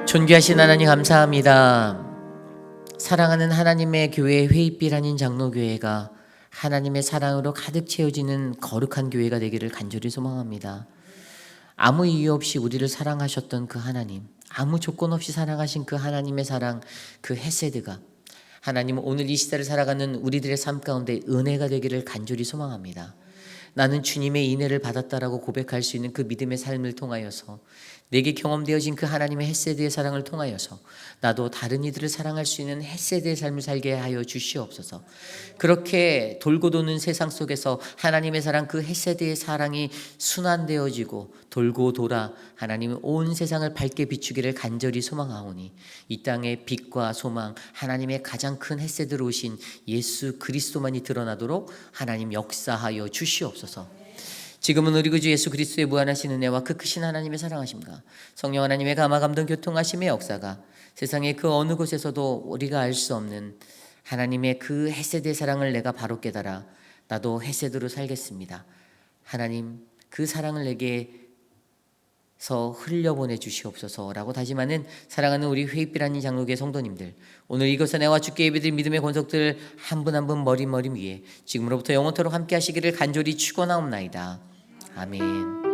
존귀하신 하나님 감사합니다. 사랑하는 하나님의 교회 회의빌 한인 장로교회가 하나님의 사랑으로 가득 채워지는 거룩한 교회가 되기를 간절히 소망합니다. 아무 이유 없이 우리를 사랑하셨던 그 하나님, 아무 조건 없이 사랑하신 그 하나님의 사랑, 그 헤세드가 하나님 오늘 이 시대를 살아가는 우리들의 삶 가운데 은혜가 되기를 간절히 소망합니다. 나는 주님의 인애를 받았다라고 고백할 수 있는 그 믿음의 삶을 통하여서 내게 경험되어진 그 하나님의 헤세드의 사랑을 통하여서 나도 다른 이들을 사랑할 수 있는 헤세드의 삶을 살게 하여 주시옵소서. 그렇게 돌고 도는 세상 속에서 하나님의 사랑, 그 헤세드의 사랑이 순환되어지고 돌고 돌아 하나님의 온 세상을 밝게 비추기를 간절히 소망하오니 이 땅의 빛과 소망, 하나님의 가장 큰 헤세드로 오신 예수 그리스도만이 드러나도록 하나님 역사하여 주시옵소서. 지금은 우리 구주 예수 그리스도의 무한하신 은혜와 그 크신 하나님의 사랑하심과 성령 하나님의 감화 감동 교통하심의 역사가 세상의 그 어느 곳에서도 우리가 알 수 없는 하나님의 그 헤세드의 사랑을 내가 바로 깨달아 나도 헤세드로 살겠습니다. 하나님 그 사랑을 내게서 흘려보내 주시옵소서라고 다짐하는 사랑하는 우리 회의빌 한인 장로교회 성도님들, 오늘 이곳에 내와 주께 예배드릴 믿음의 권속들 한 분 한 분 머리 위에 지금으로부터 영원토록 함께 하시기를 간절히 축원하옵나이다. 아멘.